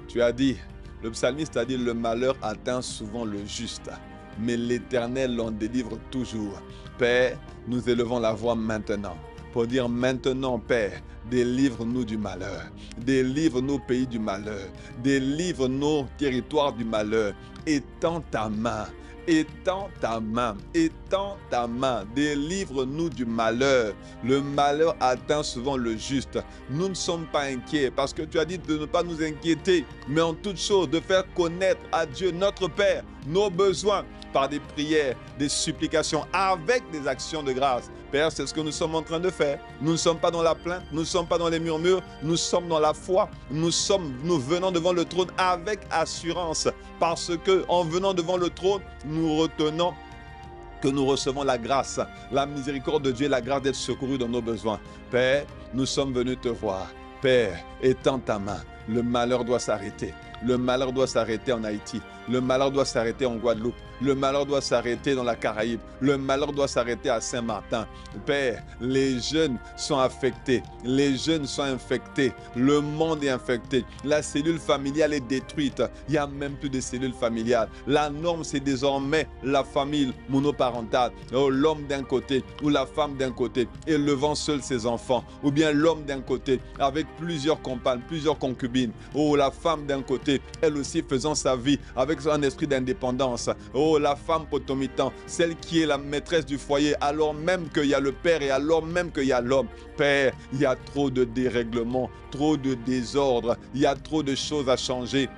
Tu as dit, le psalmiste a dit, le malheur atteint souvent le juste, mais l'Éternel l'en délivre toujours. Père, nous élevons la voix maintenant pour dire maintenant, Père, délivre-nous du malheur. Délivre nos pays du malheur. Délivre nos territoires du malheur. Étends ta main. Étends ta main, étends ta main, délivre-nous du malheur. Le malheur atteint souvent le juste. Nous ne sommes pas inquiets parce que tu as dit de ne pas nous inquiéter, mais en toute chose de faire connaître à Dieu notre Père nos besoins par des prières, des supplications, avec des actions de grâce. Père, c'est ce que nous sommes en train de faire. Nous ne sommes pas dans la plainte, nous ne sommes pas dans les murmures, nous sommes dans la foi. Nous venons devant le trône avec assurance, parce que en venant devant le trône, nous retenons que nous recevons la grâce, la miséricorde de Dieu, la grâce d'être secourus dans nos besoins. Père, nous sommes venus te voir. Père, étends ta main. Le malheur doit s'arrêter. Le malheur doit s'arrêter en Haïti. Le malheur doit s'arrêter en Guadeloupe. Le malheur doit s'arrêter dans la Caraïbe. Le malheur doit s'arrêter à Saint-Martin. Père, les jeunes sont affectés. Les jeunes sont infectés. Le monde est infecté. La cellule familiale est détruite. Il n'y a même plus de cellule familiale. La norme, c'est désormais la famille monoparentale. Oh, l'homme d'un côté ou la femme d'un côté, élevant seul ses enfants. Ou bien l'homme d'un côté avec plusieurs compagnes, plusieurs concubines. Oh, la femme d'un côté, elle aussi faisant sa vie avec un esprit d'indépendance. Oh, la femme potomitan, celle qui est la maîtresse du foyer, alors même qu'il y a le père et alors même qu'il y a l'homme. Père, il y a trop de dérèglements, trop de désordre, il y a trop de choses à changer.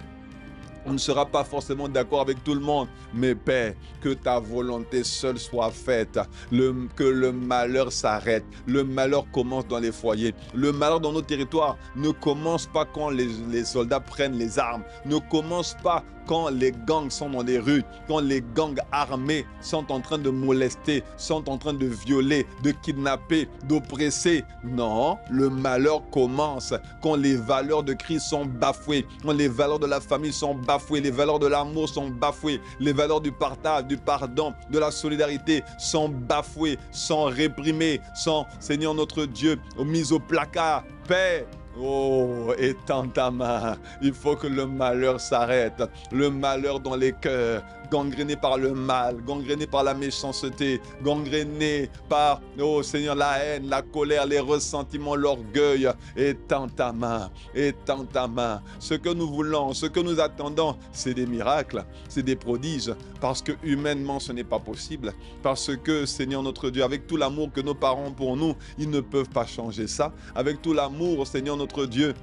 On ne sera pas forcément d'accord avec tout le monde, mais Père, que ta volonté seule soit faite, que le malheur s'arrête. Le malheur commence dans les foyers. Le malheur dans nos territoires ne commence pas quand les soldats prennent les armes, ne commence pas quand les gangs sont dans les rues, quand les gangs armés sont en train de molester, sont en train de violer, de kidnapper, d'oppresser. Non, le malheur commence quand les valeurs de Christ sont bafouées, quand les valeurs de la famille sont bafouées, les valeurs de l'amour sont bafouées, les valeurs du partage, du pardon, de la solidarité sont bafouées, sont réprimées, sont, Seigneur notre Dieu, mises au placard. Père, Oh, étends ta main. Il faut que le malheur s'arrête. Le malheur dans les cœurs, gangréné par le mal, gangréné par la méchanceté, gangréné par, oh Seigneur, la haine, la colère, les ressentiments, l'orgueil. Étends ta main, étends ta main. Ce que nous voulons, ce que nous attendons, c'est des miracles, c'est des prodiges. Parce que humainement, ce n'est pas possible. Parce que, Seigneur notre Dieu, avec tout l'amour que nos parents ont pour nous, ils ne peuvent pas changer ça. Avec tout l'amour, Seigneur notre Dieu,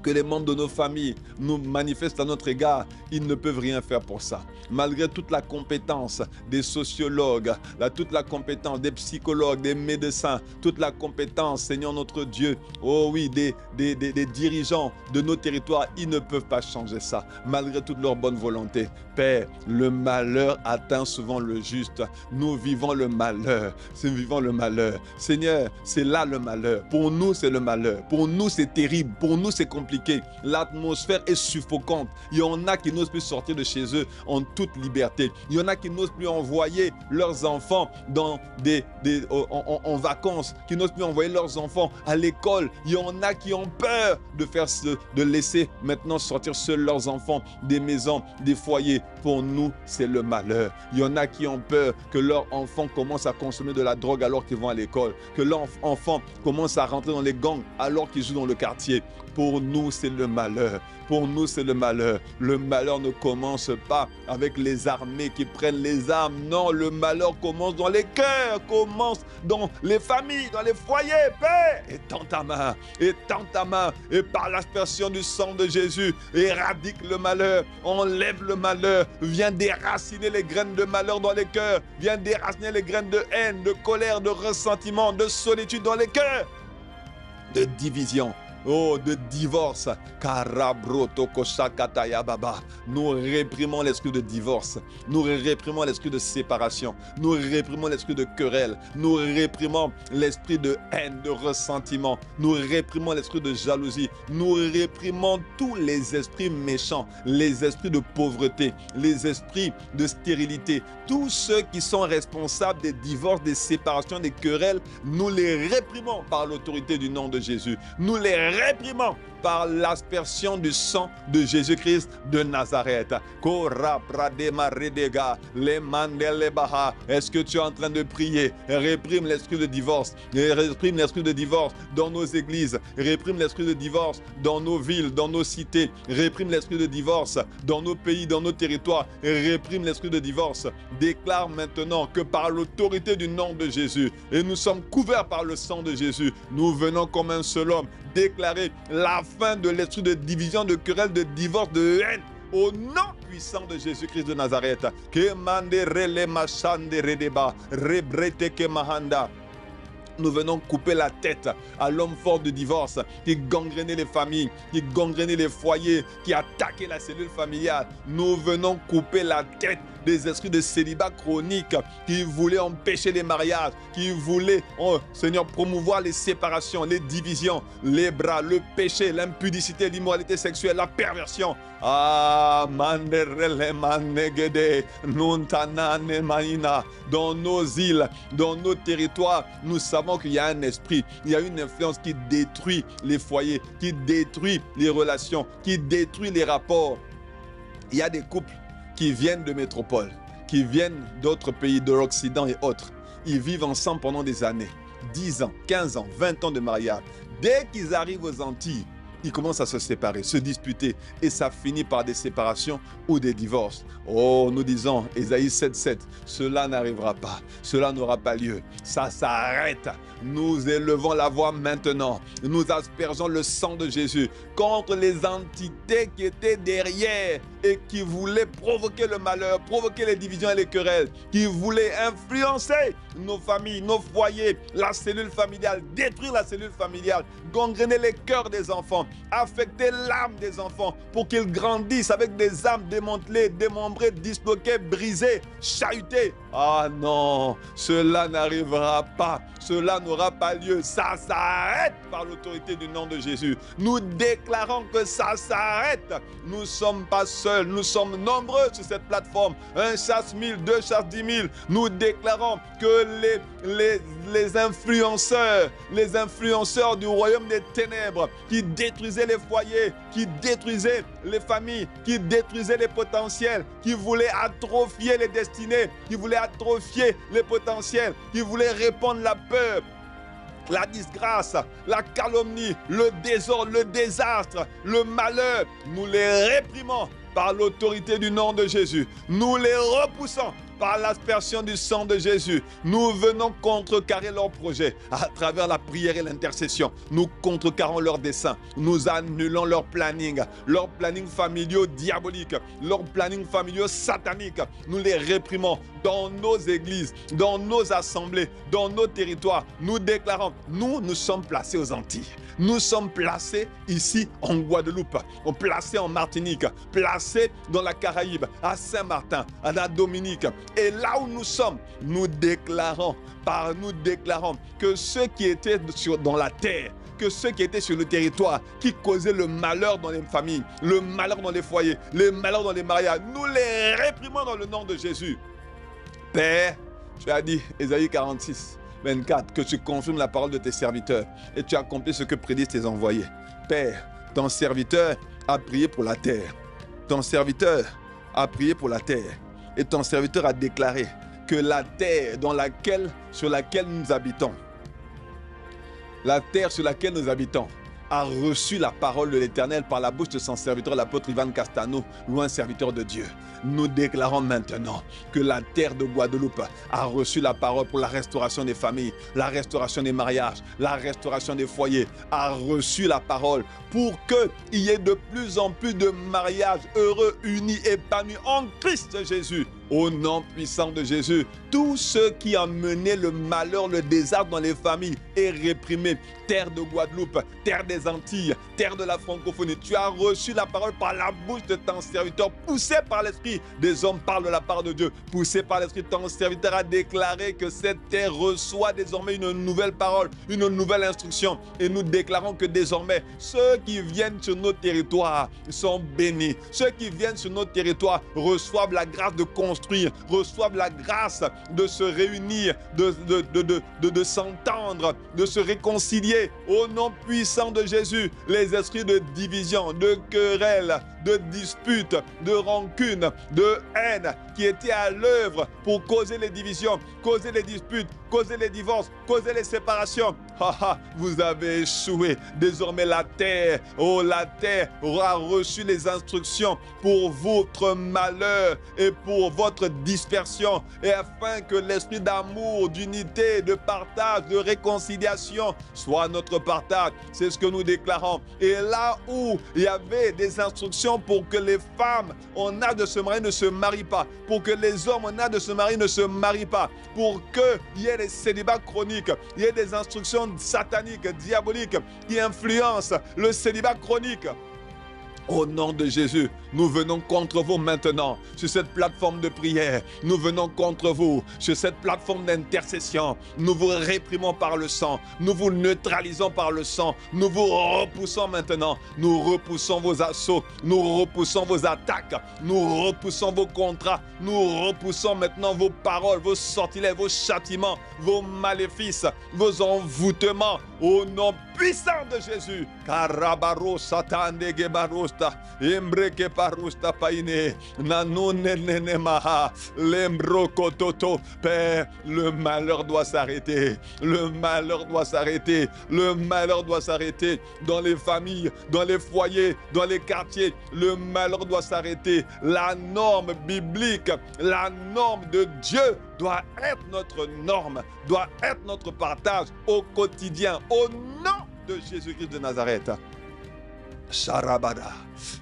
que les membres de nos familles nous manifestent à notre égard, ils ne peuvent rien faire pour ça. Malgré toute la compétence des sociologues, toute la compétence des psychologues, des médecins, toute la compétence, Seigneur notre Dieu, oh oui, des dirigeants de nos territoires, ils ne peuvent pas changer ça, malgré toute leur bonne volonté. Père, le malheur atteint souvent le juste. Nous vivons le malheur. Nous vivons le malheur. Seigneur, c'est là le malheur. Pour nous, c'est le malheur. Pour nous, c'est terrible. Pour nous, c'est compliqué. L'atmosphère est suffocante. Il y en a qui n'osent plus sortir de chez eux en toute liberté. Il y en a qui n'osent plus envoyer leurs enfants en vacances, qui n'osent plus envoyer leurs enfants à l'école. Il y en a qui ont peur de laisser maintenant sortir seuls leurs enfants des maisons, des foyers. Pour nous, c'est le malheur. Il y en a qui ont peur que leurs enfants commencent à consommer de la drogue alors qu'ils vont à l'école, que leurs enfants commencent à rentrer dans les gangs alors qu'ils jouent dans le quartier. Pour nous, c'est le malheur. Pour nous, c'est le malheur. Le malheur ne commence pas avec les armées qui prennent les armes. Non, le malheur commence dans les cœurs, commence dans les familles, dans les foyers. Père, étends ta main, et par l'aspersion du sang de Jésus, éradique le malheur, enlève le malheur, viens déraciner les graines de malheur dans les cœurs, viens déraciner les graines de haine, de colère, de ressentiment, de solitude dans les cœurs, de division. Oh, de divorce. Nous réprimons l'esprit de divorce. Nous réprimons l'esprit de séparation. Nous réprimons l'esprit de querelle. Nous réprimons l'esprit de haine, de ressentiment. Nous réprimons l'esprit de jalousie. Nous réprimons tous les esprits méchants, les esprits de pauvreté, les esprits de stérilité. Tous ceux qui sont responsables des divorces, des séparations, des querelles, nous les réprimons par l'autorité du nom de Jésus. Nous les réprimons par l'aspersion du sang de Jésus-Christ de Nazareth. Est-ce que tu es en train de prier? Réprime l'esprit de divorce. Réprime l'esprit de divorce dans nos églises. Réprime l'esprit de divorce dans nos villes, dans nos cités. Réprime l'esprit de divorce dans nos pays, dans nos territoires. Réprime l'esprit de divorce. Déclare maintenant que par l'autorité du nom de Jésus, et nous sommes couverts par le sang de Jésus, nous venons comme un seul homme déclarer la fin de l'esprit de division, de querelle, de divorce, de haine, au nom puissant de Jésus-Christ de Nazareth. Nous venons couper la tête à l'homme fort de divorce qui gangrénait les familles, qui gangrénait les foyers, qui attaquait la cellule familiale. Nous venons couper la tête des esprits de célibat chronique qui voulaient empêcher les mariages, qui voulaient, oh, Seigneur, promouvoir les séparations, les divisions, les bras, le péché, l'impudicité, l'immoralité sexuelle, la perversion. Ah, dans nos îles, dans nos territoires, nous savons qu'il y a un esprit, il y a une influence qui détruit les foyers, qui détruit les relations, qui détruit les rapports. Il y a des couples qui viennent de métropole, qui viennent d'autres pays, de l'Occident et autres. Ils vivent ensemble pendant des années, 10 ans, 15 ans, 20 ans de mariage. Dès qu'ils arrivent aux Antilles, ils commencent à se séparer, se disputer, et ça finit par des séparations ou des divorces. Oh, nous disons, Ésaïe 7,7, cela n'arrivera pas, cela n'aura pas lieu, ça s'arrête. Nous élevons la voix maintenant, nous aspergeons le sang de Jésus contre les entités qui étaient derrière et qui voulaient provoquer le malheur, provoquer les divisions et les querelles, qui voulaient influencer nos familles, nos foyers, la cellule familiale, détruire la cellule familiale, gangréner les cœurs des enfants, affecter l'âme des enfants pour qu'ils grandissent avec des âmes démantelées, démembrées, disloquées, brisées, chahutées. Ah non, cela n'arrivera pas, cela n'aura pas lieu, ça s'arrête par l'autorité du nom de Jésus. Nous déclarons que ça s'arrête. Nous ne sommes pas seuls seul. Nous sommes nombreux sur cette plateforme. Un chasse 1000, deux chasse 10 000. Nous déclarons que les influenceurs du royaume des ténèbres qui détruisaient les foyers, qui détruisaient les familles, qui détruisaient les potentiels, qui voulaient atrophier les destinées, qui voulaient atrophier les potentiels, qui voulaient répandre la peur, la disgrâce, la calomnie, le désordre, le désastre, le malheur. Nous les réprimons par l'autorité du nom de Jésus. Nous les repoussons par l'aspersion du sang de Jésus. Nous venons contrecarrer leurs projets à travers la prière et l'intercession. Nous contrecarrons leurs desseins. Nous annulons leurs plannings familiaux diaboliques, leurs plannings familiaux sataniques. Nous les réprimons dans nos églises, dans nos assemblées, dans nos territoires. Nous déclarons, nous sommes placés aux Antilles. Nous sommes placés ici en Guadeloupe, placés en Martinique, placés dans la Caraïbe, à Saint-Martin, à la Dominique. Et là où nous sommes, nous déclarons que ceux qui étaient dans la terre, que ceux qui étaient sur le territoire, qui causaient le malheur dans les familles, le malheur dans les foyers, le malheur dans les mariages, nous les réprimons dans le nom de Jésus. Père, tu as dit, Ésaïe 46, 24, que tu confirmes la parole de tes serviteurs et tu accomplis ce que prédisent tes envoyés. Père, ton serviteur a prié pour la terre. Ton serviteur a prié pour la terre. Et ton serviteur a déclaré que la terre sur laquelle nous habitons, a reçu la parole de l'Éternel par la bouche de son serviteur, l'apôtre Ivan Castano, loin serviteur de Dieu. Nous déclarons maintenant que la terre de Guadeloupe a reçu la parole pour la restauration des familles, la restauration des mariages, la restauration des foyers, a reçu la parole pour qu'il y ait de plus en plus de mariages heureux, unis, épanouis en Christ Jésus. Au nom puissant de Jésus, tous ceux qui ont mené le malheur, le désastre dans les familles est réprimé. Terre de Guadeloupe, terre des Antilles, terre de la francophonie, tu as reçu la parole par la bouche de ton serviteur, poussé par l'Esprit. Des hommes parlent de la part de Dieu, poussé par l'Esprit. Ton serviteur a déclaré que cette terre reçoit désormais une nouvelle parole, une nouvelle instruction. Et nous déclarons que désormais, ceux qui viennent sur nos territoires sont bénis. Ceux qui viennent sur nos territoires reçoivent la grâce de construire, reçoivent la grâce de se réunir, de s'entendre, de se réconcilier. Au nom puissant de Jésus, les esprits de division, de querelle, de disputes, de rancune, de haine qui étaient à l'œuvre pour causer les divisions, causer les disputes, causer les divorces, causer les séparations. Vous avez échoué. Désormais la terre aura reçu les instructions pour votre malheur et pour votre dispersion, et afin que l'esprit d'amour, d'unité, de partage, de réconciliation soit notre partage. C'est ce que nous déclarons. Et là où il y avait des instructions pour que les femmes en âge de se marier ne se marient pas, pour que les hommes en âge de se marier ne se marient pas, pour qu'il y ait des célibats chroniques, il y ait des instructions sataniques, diaboliques qui influencent le célibat chronique. Au nom de Jésus, nous venons contre vous maintenant sur cette plateforme de prière. Nous venons contre vous sur cette plateforme d'intercession. Nous vous réprimons par le sang. Nous vous neutralisons par le sang. Nous vous repoussons maintenant. Nous repoussons vos assauts. Nous repoussons vos attaques. Nous repoussons vos contrats. Nous repoussons maintenant vos paroles, vos sortilèges, vos châtiments, vos maléfices, vos envoûtements. Au nom puissant de Jésus. Karabaro satande gebarosta, embreke parusta paine, nanone nenemaha, lembrokototo. Père, le malheur doit s'arrêter. Le malheur doit s'arrêter. Le malheur doit s'arrêter dans les familles, dans les foyers, dans les quartiers. Le malheur doit s'arrêter. La norme biblique, la norme de Dieu doit être notre norme, doit être notre partage au quotidien. Au nom de Jésus-Christ de Nazareth. Sharabada,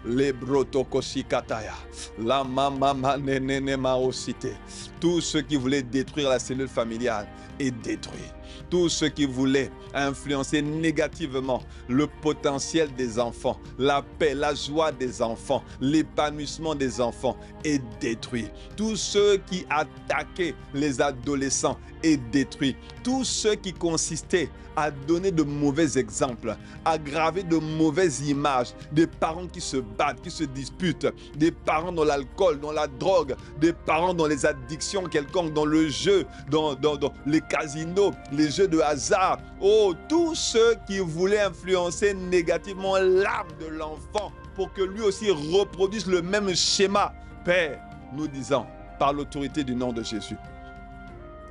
Lebrotokosikataya, la mama nenene maosite. Tout ce qui voulait détruire la cellule familiale est détruit. Tout ce qui voulait influencer négativement le potentiel des enfants, la paix, la joie des enfants, l'épanouissement des enfants est détruit. Tout ce qui attaquait les adolescents est détruit. Tout ce qui consistait à donner de mauvais exemples, à graver de mauvaises images, des parents qui se battent, qui se disputent, des parents dans l'alcool, dans la drogue, des parents dans les addictions quelconques, dans le jeu, dans les casinos, les jeux de hasard. Oh, tous ceux qui voulaient influencer négativement l'âme de l'enfant pour que lui aussi reproduise le même schéma. Père, nous disons, par l'autorité du nom de Jésus,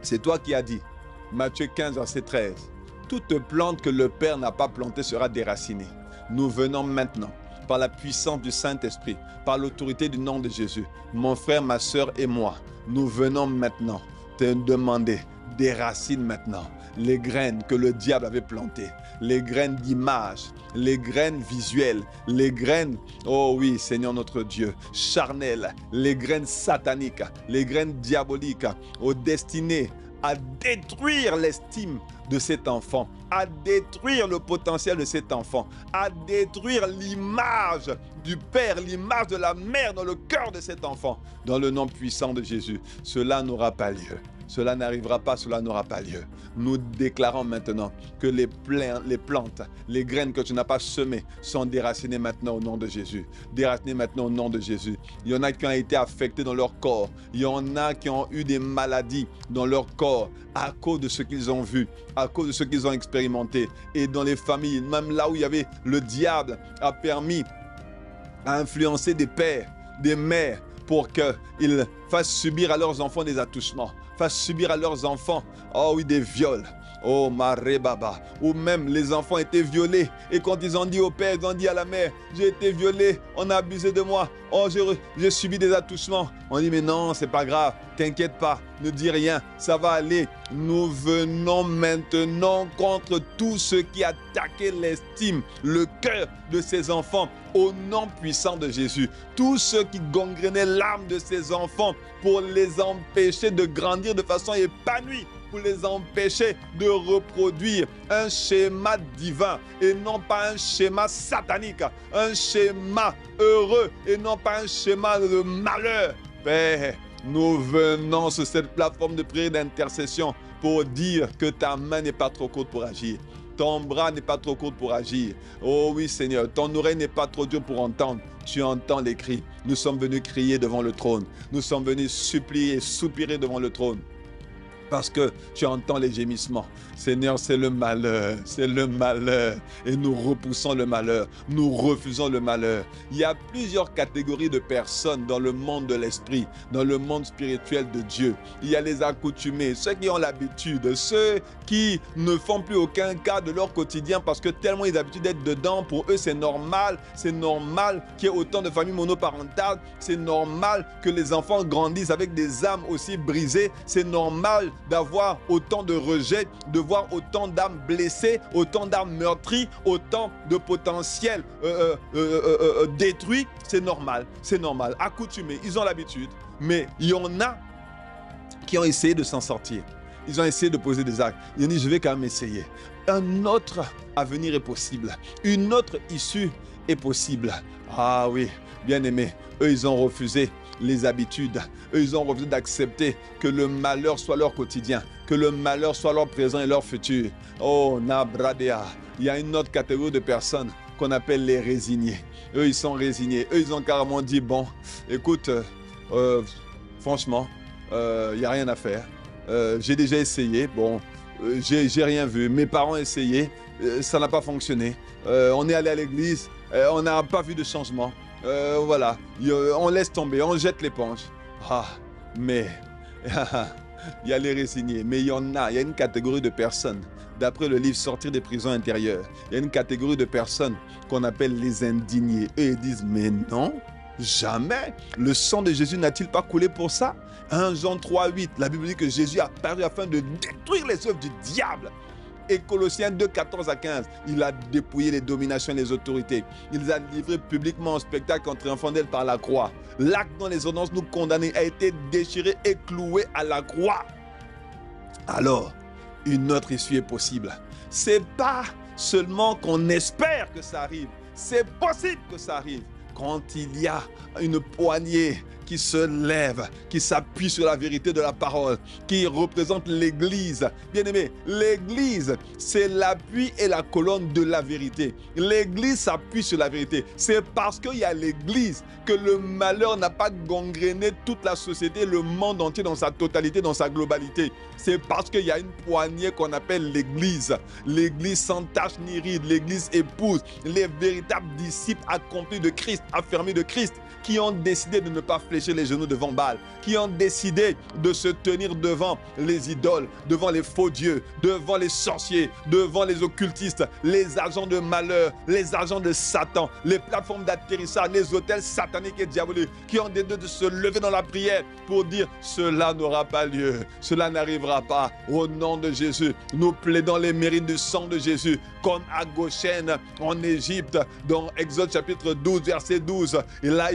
c'est toi qui as dit, Matthieu 15, verset 13, toute plante que le Père n'a pas plantée sera déracinée. Nous venons maintenant, par la puissance du Saint-Esprit, par l'autorité du nom de Jésus, mon frère, ma soeur et moi, nous venons maintenant te demander, déracine maintenant les graines que le diable avait plantées, les graines d'image, les graines visuelles, les graines, oh oui, Seigneur notre Dieu, charnelles, les graines sataniques, les graines diaboliques, aux destinées à détruire l'estime de cet enfant, à détruire le potentiel de cet enfant, à détruire l'image du Père, l'image de la mère dans le cœur de cet enfant. Dans le nom puissant de Jésus, cela n'aura pas lieu. Cela n'arrivera pas, cela n'aura pas lieu. Nous déclarons maintenant que les plantes, les graines que tu n'as pas semées sont déracinées maintenant au nom de Jésus. Déracinées maintenant au nom de Jésus. Il y en a qui ont été affectés dans leur corps. Il y en a qui ont eu des maladies dans leur corps à cause de ce qu'ils ont vu, à cause de ce qu'ils ont expérimenté. Et dans les familles, même là où il y avait le diable, a permis à influencer des pères, des mères, pour qu'ils fassent subir à leurs enfants des attouchements, fassent subir à leurs enfants, oh oui, des viols. Oh, Maré Baba. Ou même les enfants étaient violés. Et quand ils ont dit au père, ils ont dit à la mère, j'ai été violé, on a abusé de moi. Oh, j'ai subi des attouchements. On dit, mais non, c'est pas grave. T'inquiète pas, ne dis rien, ça va aller. Nous venons maintenant contre tout ce qui attaquait l'estime, le cœur de ces enfants au nom puissant de Jésus. Tout ce qui gangrénait l'âme de ces enfants pour les empêcher de grandir de façon épanouie, pour les empêcher de reproduire un schéma divin et non pas un schéma satanique, un schéma heureux et non pas un schéma de malheur. Père, nous venons sur cette plateforme de prière d'intercession pour dire que ta main n'est pas trop courte pour agir. Ton bras n'est pas trop court pour agir. Oh oui Seigneur, ton oreille n'est pas trop dure pour entendre. Tu entends les cris. Nous sommes venus crier devant le trône. Nous sommes venus supplier, soupirer devant le trône. Parce que tu entends les gémissements. Seigneur, c'est le malheur, c'est le malheur. Et nous repoussons le malheur, nous refusons le malheur. Il y a plusieurs catégories de personnes dans le monde de l'esprit, dans le monde spirituel de Dieu. Il y a les accoutumés, ceux qui ont l'habitude, ceux qui ne font plus aucun cas de leur quotidien parce que tellement ils ont l'habitude d'être dedans. Pour eux, c'est normal qu'il y ait autant de familles monoparentales. C'est normal que les enfants grandissent avec des âmes aussi brisées. C'est normal d'avoir autant de rejets, de voir autant d'âmes blessées, autant d'âmes meurtries, autant de potentiel détruits. C'est normal, accoutumés, ils ont l'habitude. Mais il y en a qui ont essayé de s'en sortir. Ils ont essayé de poser des actes. Ils ont dit, je vais quand même essayer. Un autre avenir est possible. Une autre issue est possible. Ah oui, bien aimé, eux ils ont refusé les habitudes. Eux, ils ont refusé d'accepter que le malheur soit leur quotidien, que le malheur soit leur présent et leur futur. Oh, Nabradea. Il y a une autre catégorie de personnes qu'on appelle les résignés. Eux, ils sont résignés. Eux, ils ont carrément dit, bon, écoute, franchement, il n'y a rien à faire. J'ai déjà essayé, bon, j'ai rien vu. Mes parents ont essayé, ça n'a pas fonctionné. On est allé à l'église, on n'a pas vu de changement. Voilà, on laisse tomber, on jette l'éponge. Ah, mais il y a les résignés, mais il y a une catégorie de personnes. D'après le livre Sortir des prisons intérieures, il y a une catégorie de personnes qu'on appelle les indignés. Eux, ils disent, mais non, jamais. Le sang de Jésus n'a-t-il pas coulé pour ça? 1 Jean 3, 8, la Bible dit que Jésus a paru afin de détruire les œuvres du diable. Et Colossiens 2, 14 à 15, il a dépouillé les dominations et les autorités. Il les a livrés publiquement en spectacle en triomphant d'elle par la croix. L'acte dont les ordonnances nous condamnaient a été déchiré et cloué à la croix. Alors, une autre issue est possible. C'est pas seulement qu'on espère que ça arrive, c'est possible que ça arrive. Quand il y a une poignée qui se lève, qui s'appuie sur la vérité de la parole, qui représente l'Église. Bien-aimé, l'Église, c'est l'appui et la colonne de la vérité. L'Église s'appuie sur la vérité. C'est parce qu'il y a l'Église que le malheur n'a pas gangréné toute la société, le monde entier dans sa totalité, dans sa globalité. C'est parce qu'il y a une poignée qu'on appelle l'Église. L'Église sans tache ni ride, l'Église épouse, les véritables disciples accomplis de Christ, affermis de Christ, qui ont décidé de ne pas fléchir les genoux devant Baal, qui ont décidé de se tenir devant les idoles, devant les faux dieux, devant les sorciers, devant les occultistes, les agents de malheur, les agents de Satan, les plateformes d'atterrissage, les hôtels sataniques et diaboliques, qui ont décidé de se lever dans la prière pour dire « Cela n'aura pas lieu, cela n'arrivera pas. » Au nom de Jésus, nous plaidons les mérites du sang de Jésus, comme à Goshen, en Égypte, dans Exode chapitre 12, verset 12. Et là,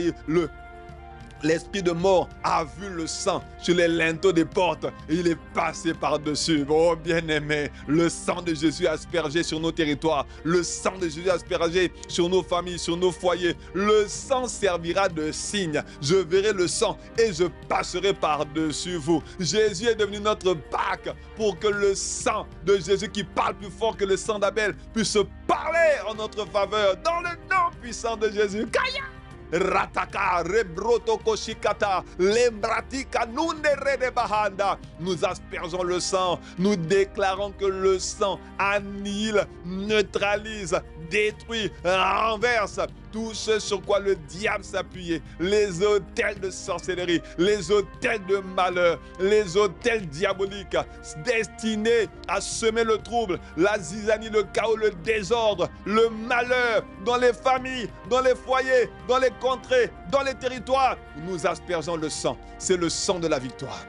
l'esprit de mort a vu le sang sur les linteaux des portes et il est passé par-dessus. Oh bien-aimé, le sang de Jésus aspergé sur nos territoires, le sang de Jésus aspergé sur nos familles, sur nos foyers. Le sang servira de signe. Je verrai le sang et je passerai par-dessus vous. Jésus est devenu notre Pâque pour que le sang de Jésus qui parle plus fort que le sang d'Abel puisse parler en notre faveur dans le nom puissant de Jésus. Kaya! Rataka, rebroto koshikata, lembratika nunde redebahanda. Nous aspergeons le sang, nous déclarons que le sang annihile, neutralise, détruit, renverse tout ce sur quoi le diable s'appuyait, les autels de sorcellerie, les autels de malheur, les autels diaboliques destinés à semer le trouble, la zizanie, le chaos, le désordre, le malheur dans les familles, dans les foyers, dans les contrées, dans les territoires. Nous aspergeons le sang, c'est le sang de la victoire.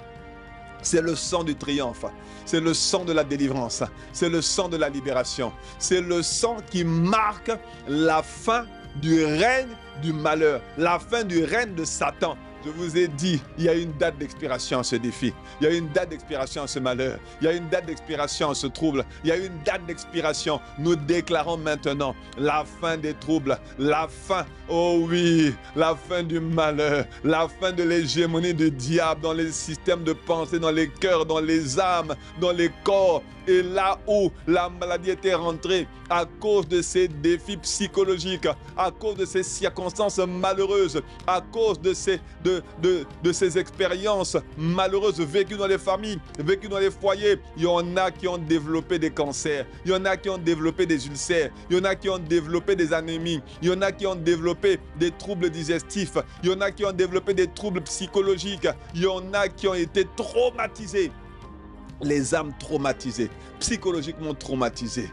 C'est le sang du triomphe, c'est le sang de la délivrance, c'est le sang de la libération, c'est le sang qui marque la fin du règne du malheur, la fin du règne de Satan. Je vous ai dit, il y a une date d'expiration à ce défi. Il y a une date d'expiration à ce malheur. Il y a une date d'expiration à ce trouble. Il y a une date d'expiration. Nous déclarons maintenant la fin des troubles, la fin, oh oui, la fin du malheur, la fin de l'hégémonie du diable dans les systèmes de pensée, dans les cœurs, dans les âmes, dans les corps. Et là où la maladie était rentrée à cause de ces défis psychologiques, à cause de ces circonstances malheureuses, à cause de ces expériences malheureuses vécues dans les familles, vécues dans les foyers, il y en a qui ont développé des cancers, il y en a qui ont développé des ulcères, il y en a qui ont développé des anémies, il y en a qui ont développé des troubles digestifs, il y en a qui ont développé des troubles psychologiques, il y en a qui ont été traumatisés. Les âmes traumatisées, psychologiquement traumatisées,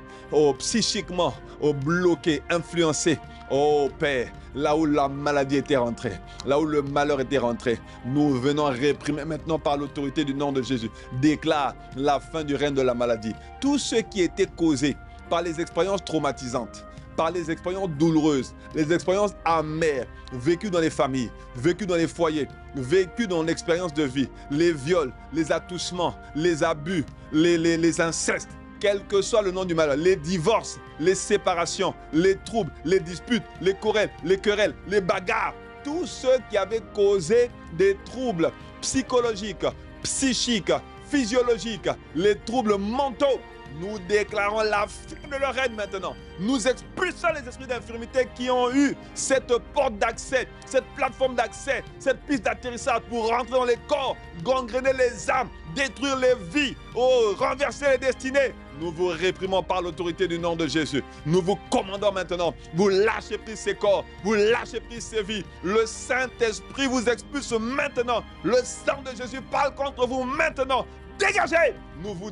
psychiquement bloquées, influencées. Oh Père, là où la maladie était rentrée, là où le malheur était rentré, nous venons réprimer maintenant par l'autorité du nom de Jésus. Déclare la fin du règne de la maladie. Tout ce qui était causé par les expériences traumatisantes, par les expériences douloureuses, les expériences amères, vécues dans les familles, vécues dans les foyers, vécues dans l'expérience de vie, les viols, les attouchements, les abus, les incestes, quel que soit le nom du malheur, les divorces, les séparations, les troubles, les disputes, les querelles, les bagarres, tous ceux qui avaient causé des troubles psychologiques, psychiques, physiologiques, les troubles mentaux. Nous déclarons la fin de leur règne maintenant. Nous expulsons les esprits d'infirmité qui ont eu cette porte d'accès, cette plateforme d'accès, cette piste d'atterrissage pour rentrer dans les corps, gangréner les âmes, détruire les vies, renverser les destinées. Nous vous réprimons par l'autorité du nom de Jésus. Nous vous commandons maintenant. Vous lâchez prise ces corps. Vous lâchez prise ces vies. Le Saint-Esprit vous expulse maintenant. Le sang de Jésus parle contre vous maintenant. Dégagez! Nous vous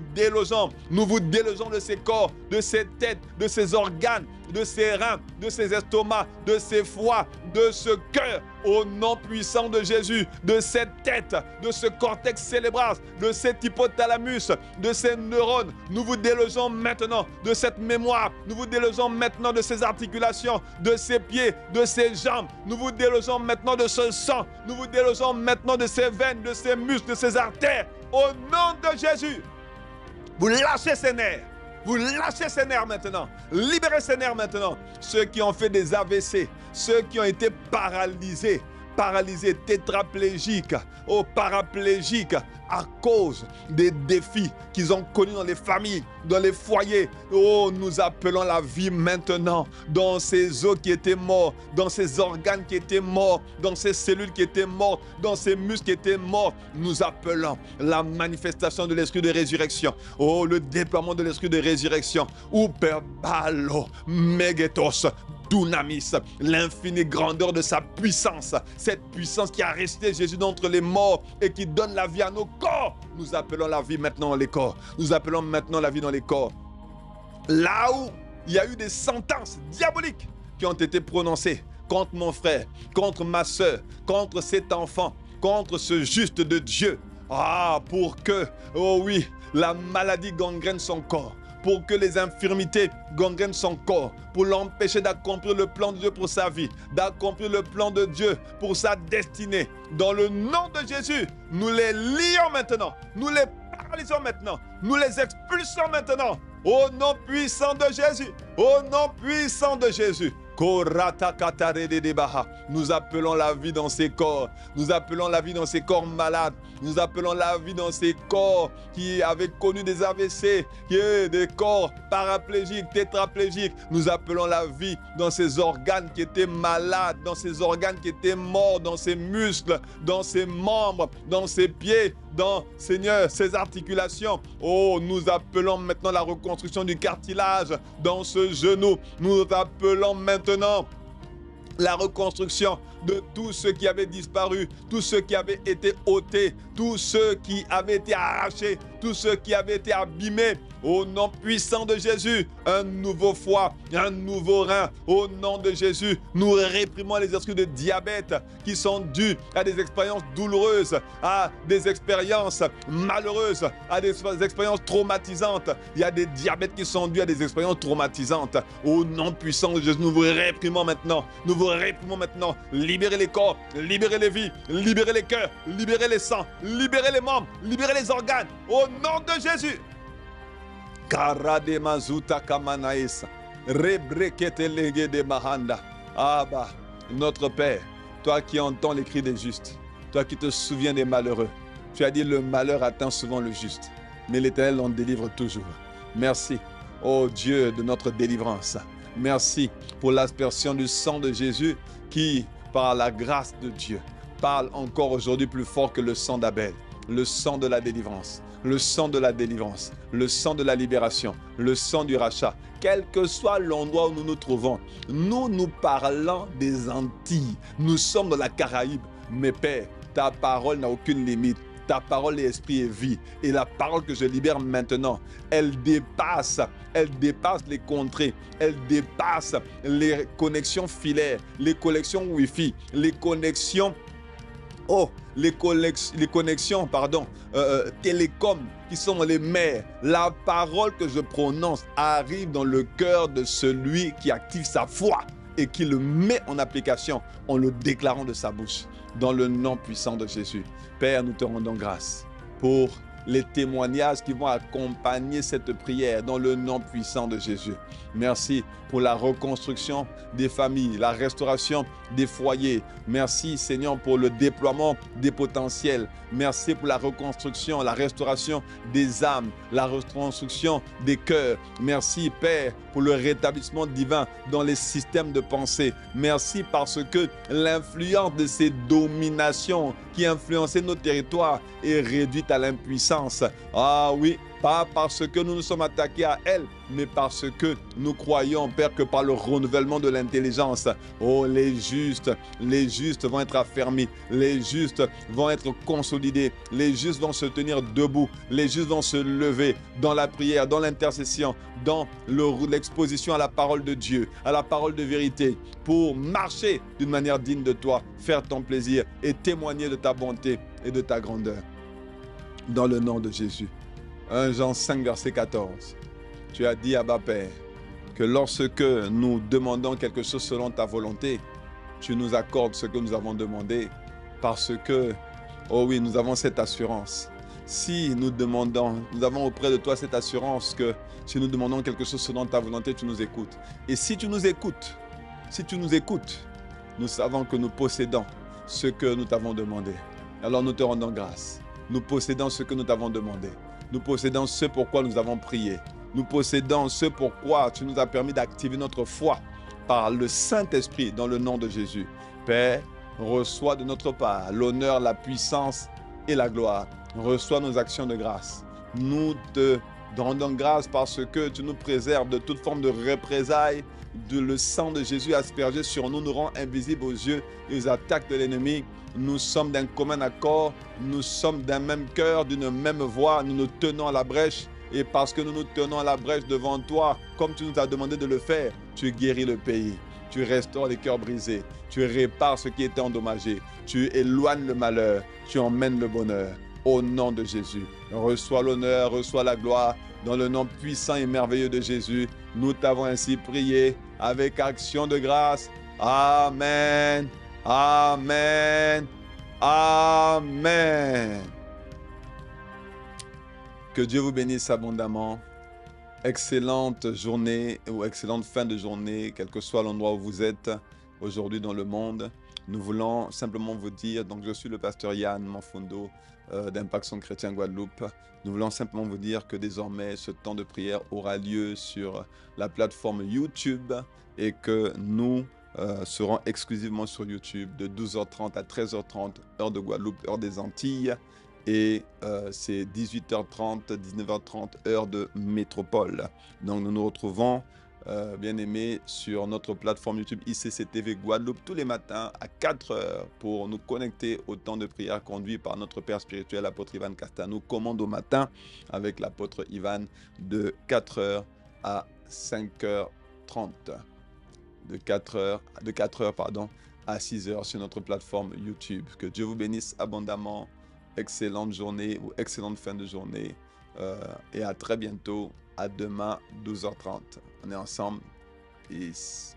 délogeons de ces corps, de ces têtes, de ces organes, de ces reins, de ces estomacs, de ces foies, de ce cœur, au nom puissant de Jésus, de cette tête, de ce cortex cérébral, de cet hypothalamus, de ces neurones. Nous vous délogeons maintenant de cette mémoire. Nous vous délogeons maintenant de ces articulations, de ces pieds, de ces jambes. Nous vous délogeons maintenant de ce sang. Nous vous délogeons maintenant de ces veines, de ces muscles, de ces artères. Au nom de Jésus, Vous lâchez ces nerfs. Vous lâchez ces nerfs maintenant. Libérez ces nerfs maintenant. Ceux qui ont fait des AVC, ceux qui ont été paralysés, tétraplégiques, paraplégiques à cause des défis qu'ils ont connus dans les familles, dans les foyers. Oh, nous appelons la vie maintenant dans ces os qui étaient morts, dans ces organes qui étaient morts, dans ces cellules qui étaient mortes, dans ces muscles qui étaient morts. Nous appelons la manifestation de l'esprit de résurrection. Oh, le déploiement de l'esprit de résurrection. Uperbalo, megetos, Dunamis, l'infinie grandeur de sa puissance, cette puissance qui a resté Jésus d'entre les morts et qui donne la vie à nos corps. Nous appelons la vie maintenant dans les corps. Nous appelons maintenant la vie dans les corps. Là où il y a eu des sentences diaboliques qui ont été prononcées contre mon frère, contre ma soeur, contre cet enfant, contre ce juste de Dieu. Ah, pour que, oh oui, la maladie gangrène son corps, pour que les infirmités gangrènent son corps, pour l'empêcher d'accomplir le plan de Dieu pour sa vie, d'accomplir le plan de Dieu pour sa destinée. Dans le nom de Jésus, nous les lions maintenant, nous les paralysons maintenant, nous les expulsons maintenant. Au nom puissant de Jésus, au nom puissant de Jésus. Nous appelons la vie dans ces corps. Nous appelons la vie dans ces corps malades. Nous appelons la vie dans ces corps qui avaient connu des AVC, des corps paraplégiques, tétraplégiques. Nous appelons la vie dans ces organes qui étaient malades, dans ces organes qui étaient morts, dans ces muscles, dans ces membres, dans ces pieds, dans, Seigneur, ces articulations. Oh, nous appelons maintenant la reconstruction du cartilage dans ce genou. Nous appelons maintenant la reconstruction de tous ceux qui avaient disparu, tous ceux qui avaient été ôtés, tous ceux qui avaient été arrachés, tous ceux qui avaient été abîmés. Au nom puissant de Jésus, un nouveau foie, un nouveau rein. Au nom de Jésus, nous réprimons les esprits de diabète qui sont dus à des expériences douloureuses, à des expériences malheureuses, à des expériences traumatisantes. Il y a des diabètes qui sont dus à des expériences traumatisantes. Au nom puissant de Jésus, nous vous réprimons maintenant. Nous vous réprimons maintenant. Libérez les corps, libérez les vies, libérez les cœurs, libérez les sangs, libérez les membres, libérez les organes. Au nom de Jésus. Karade mazuta kamanaesa, rebrekete lege de mahanda. Abba, notre Père, toi qui entends les cris des justes, toi qui te souviens des malheureux, tu as dit le malheur atteint souvent le juste, mais l'Éternel en délivre toujours. Merci, ô Dieu de notre délivrance. Merci pour l'aspersion du sang de Jésus qui, par la grâce de Dieu, parle encore aujourd'hui plus fort que le sang d'Abel, le sang de la délivrance. Le sang de la délivrance, le sang de la libération, le sang du rachat. Quel que soit l'endroit où nous nous trouvons, nous parlons des Antilles. Nous sommes dans la Caraïbe. Mais Père, ta parole n'a aucune limite. Ta parole est esprit et vie. Et la parole que je libère maintenant, elle dépasse les contrées. Elle dépasse les connexions filaires, les connexions Wi-Fi, les connexions... les connexions, télécom qui sont dans les mers. La parole que je prononce arrive dans le cœur de celui qui active sa foi et qui le met en application en le déclarant de sa bouche. Dans le nom puissant de Jésus. Père, nous te rendons grâce pour les témoignages qui vont accompagner cette prière dans le nom puissant de Jésus. Merci pour la reconstruction des familles, la restauration des foyers. Merci Seigneur pour le déploiement des potentiels. Merci pour la reconstruction, la restauration des âmes, la reconstruction des cœurs. Merci Père pour le rétablissement divin dans les systèmes de pensée. Merci parce que l'influence de ces dominations qui influençaient nos territoires est réduite à l'impuissance. Ah oui, pas parce que nous nous sommes attaqués à elles, mais parce que nous croyons, Père, que par le renouvellement de l'intelligence, oh, les justes vont être affermis, les justes vont être consolidés, les justes vont se tenir debout, les justes vont se lever dans la prière, dans l'intercession, dans l'exposition à la parole de Dieu, à la parole de vérité, pour marcher d'une manière digne de toi, faire ton plaisir et témoigner de ta bonté et de ta grandeur. Dans le nom de Jésus. 1 Jean 5, verset 14. Tu as dit, Abba Père, que lorsque nous demandons quelque chose selon ta volonté, tu nous accordes ce que nous avons demandé parce que, oh oui, nous avons cette assurance Si nous demandons, nous avons auprès de toi cette assurance que si nous demandons quelque chose selon ta volonté, tu nous écoutes. Et si tu nous écoutes, nous savons que nous possédons ce que nous t'avons demandé. Alors nous te rendons grâce. Nous possédons ce que nous t'avons demandé. Nous possédons ce pourquoi nous avons prié. Nous possédons ce pourquoi tu nous as permis d'activer notre foi par le Saint-Esprit dans le nom de Jésus. Père, reçois de notre part l'honneur, la puissance et la gloire. Reçois nos actions de grâce. Nous te rendons grâce parce que tu nous préserves de toute forme de représailles. Le sang de Jésus aspergé sur nous nous rend invisibles aux yeux et aux attaques de l'ennemi. Nous sommes d'un commun accord, nous sommes d'un même cœur, d'une même voix, nous nous tenons à la brèche. Et parce que nous nous tenons à la brèche devant toi, comme tu nous as demandé de le faire, tu guéris le pays, tu restaures les cœurs brisés, tu répares ce qui était endommagé, tu éloignes le malheur, tu emmènes le bonheur. Au nom de Jésus, reçois l'honneur, reçois la gloire. Dans le nom puissant et merveilleux de Jésus, nous t'avons ainsi prié avec action de grâce. Amen. Amen. Amen. Que Dieu vous bénisse abondamment. Excellente journée ou excellente fin de journée, quel que soit l'endroit où vous êtes aujourd'hui dans le monde. Nous voulons simplement vous dire, donc je suis le pasteur Yann Manfundo d'Impact Son Chrétien Guadeloupe. Nous voulons simplement vous dire que désormais ce temps de prière aura lieu sur la plateforme YouTube et que nous serons exclusivement sur YouTube de 12h30 à 13h30, heure de Guadeloupe, heure des Antilles. Et c'est 18h30, 19h30, heure de métropole. Donc nous nous retrouvons, bien aimés, sur notre plateforme YouTube ICCTV Guadeloupe tous les matins à 4h pour nous connecter au temps de prière conduit par notre Père spirituel, l'apôtre Ivan Castano, commande au matin avec l'apôtre Ivan de 4h à 5h30. De 4h à 6h sur notre plateforme YouTube. Que Dieu vous bénisse abondamment. Excellente journée ou excellente fin de journée. Et à très bientôt. À demain, 12h30. On est ensemble. Peace.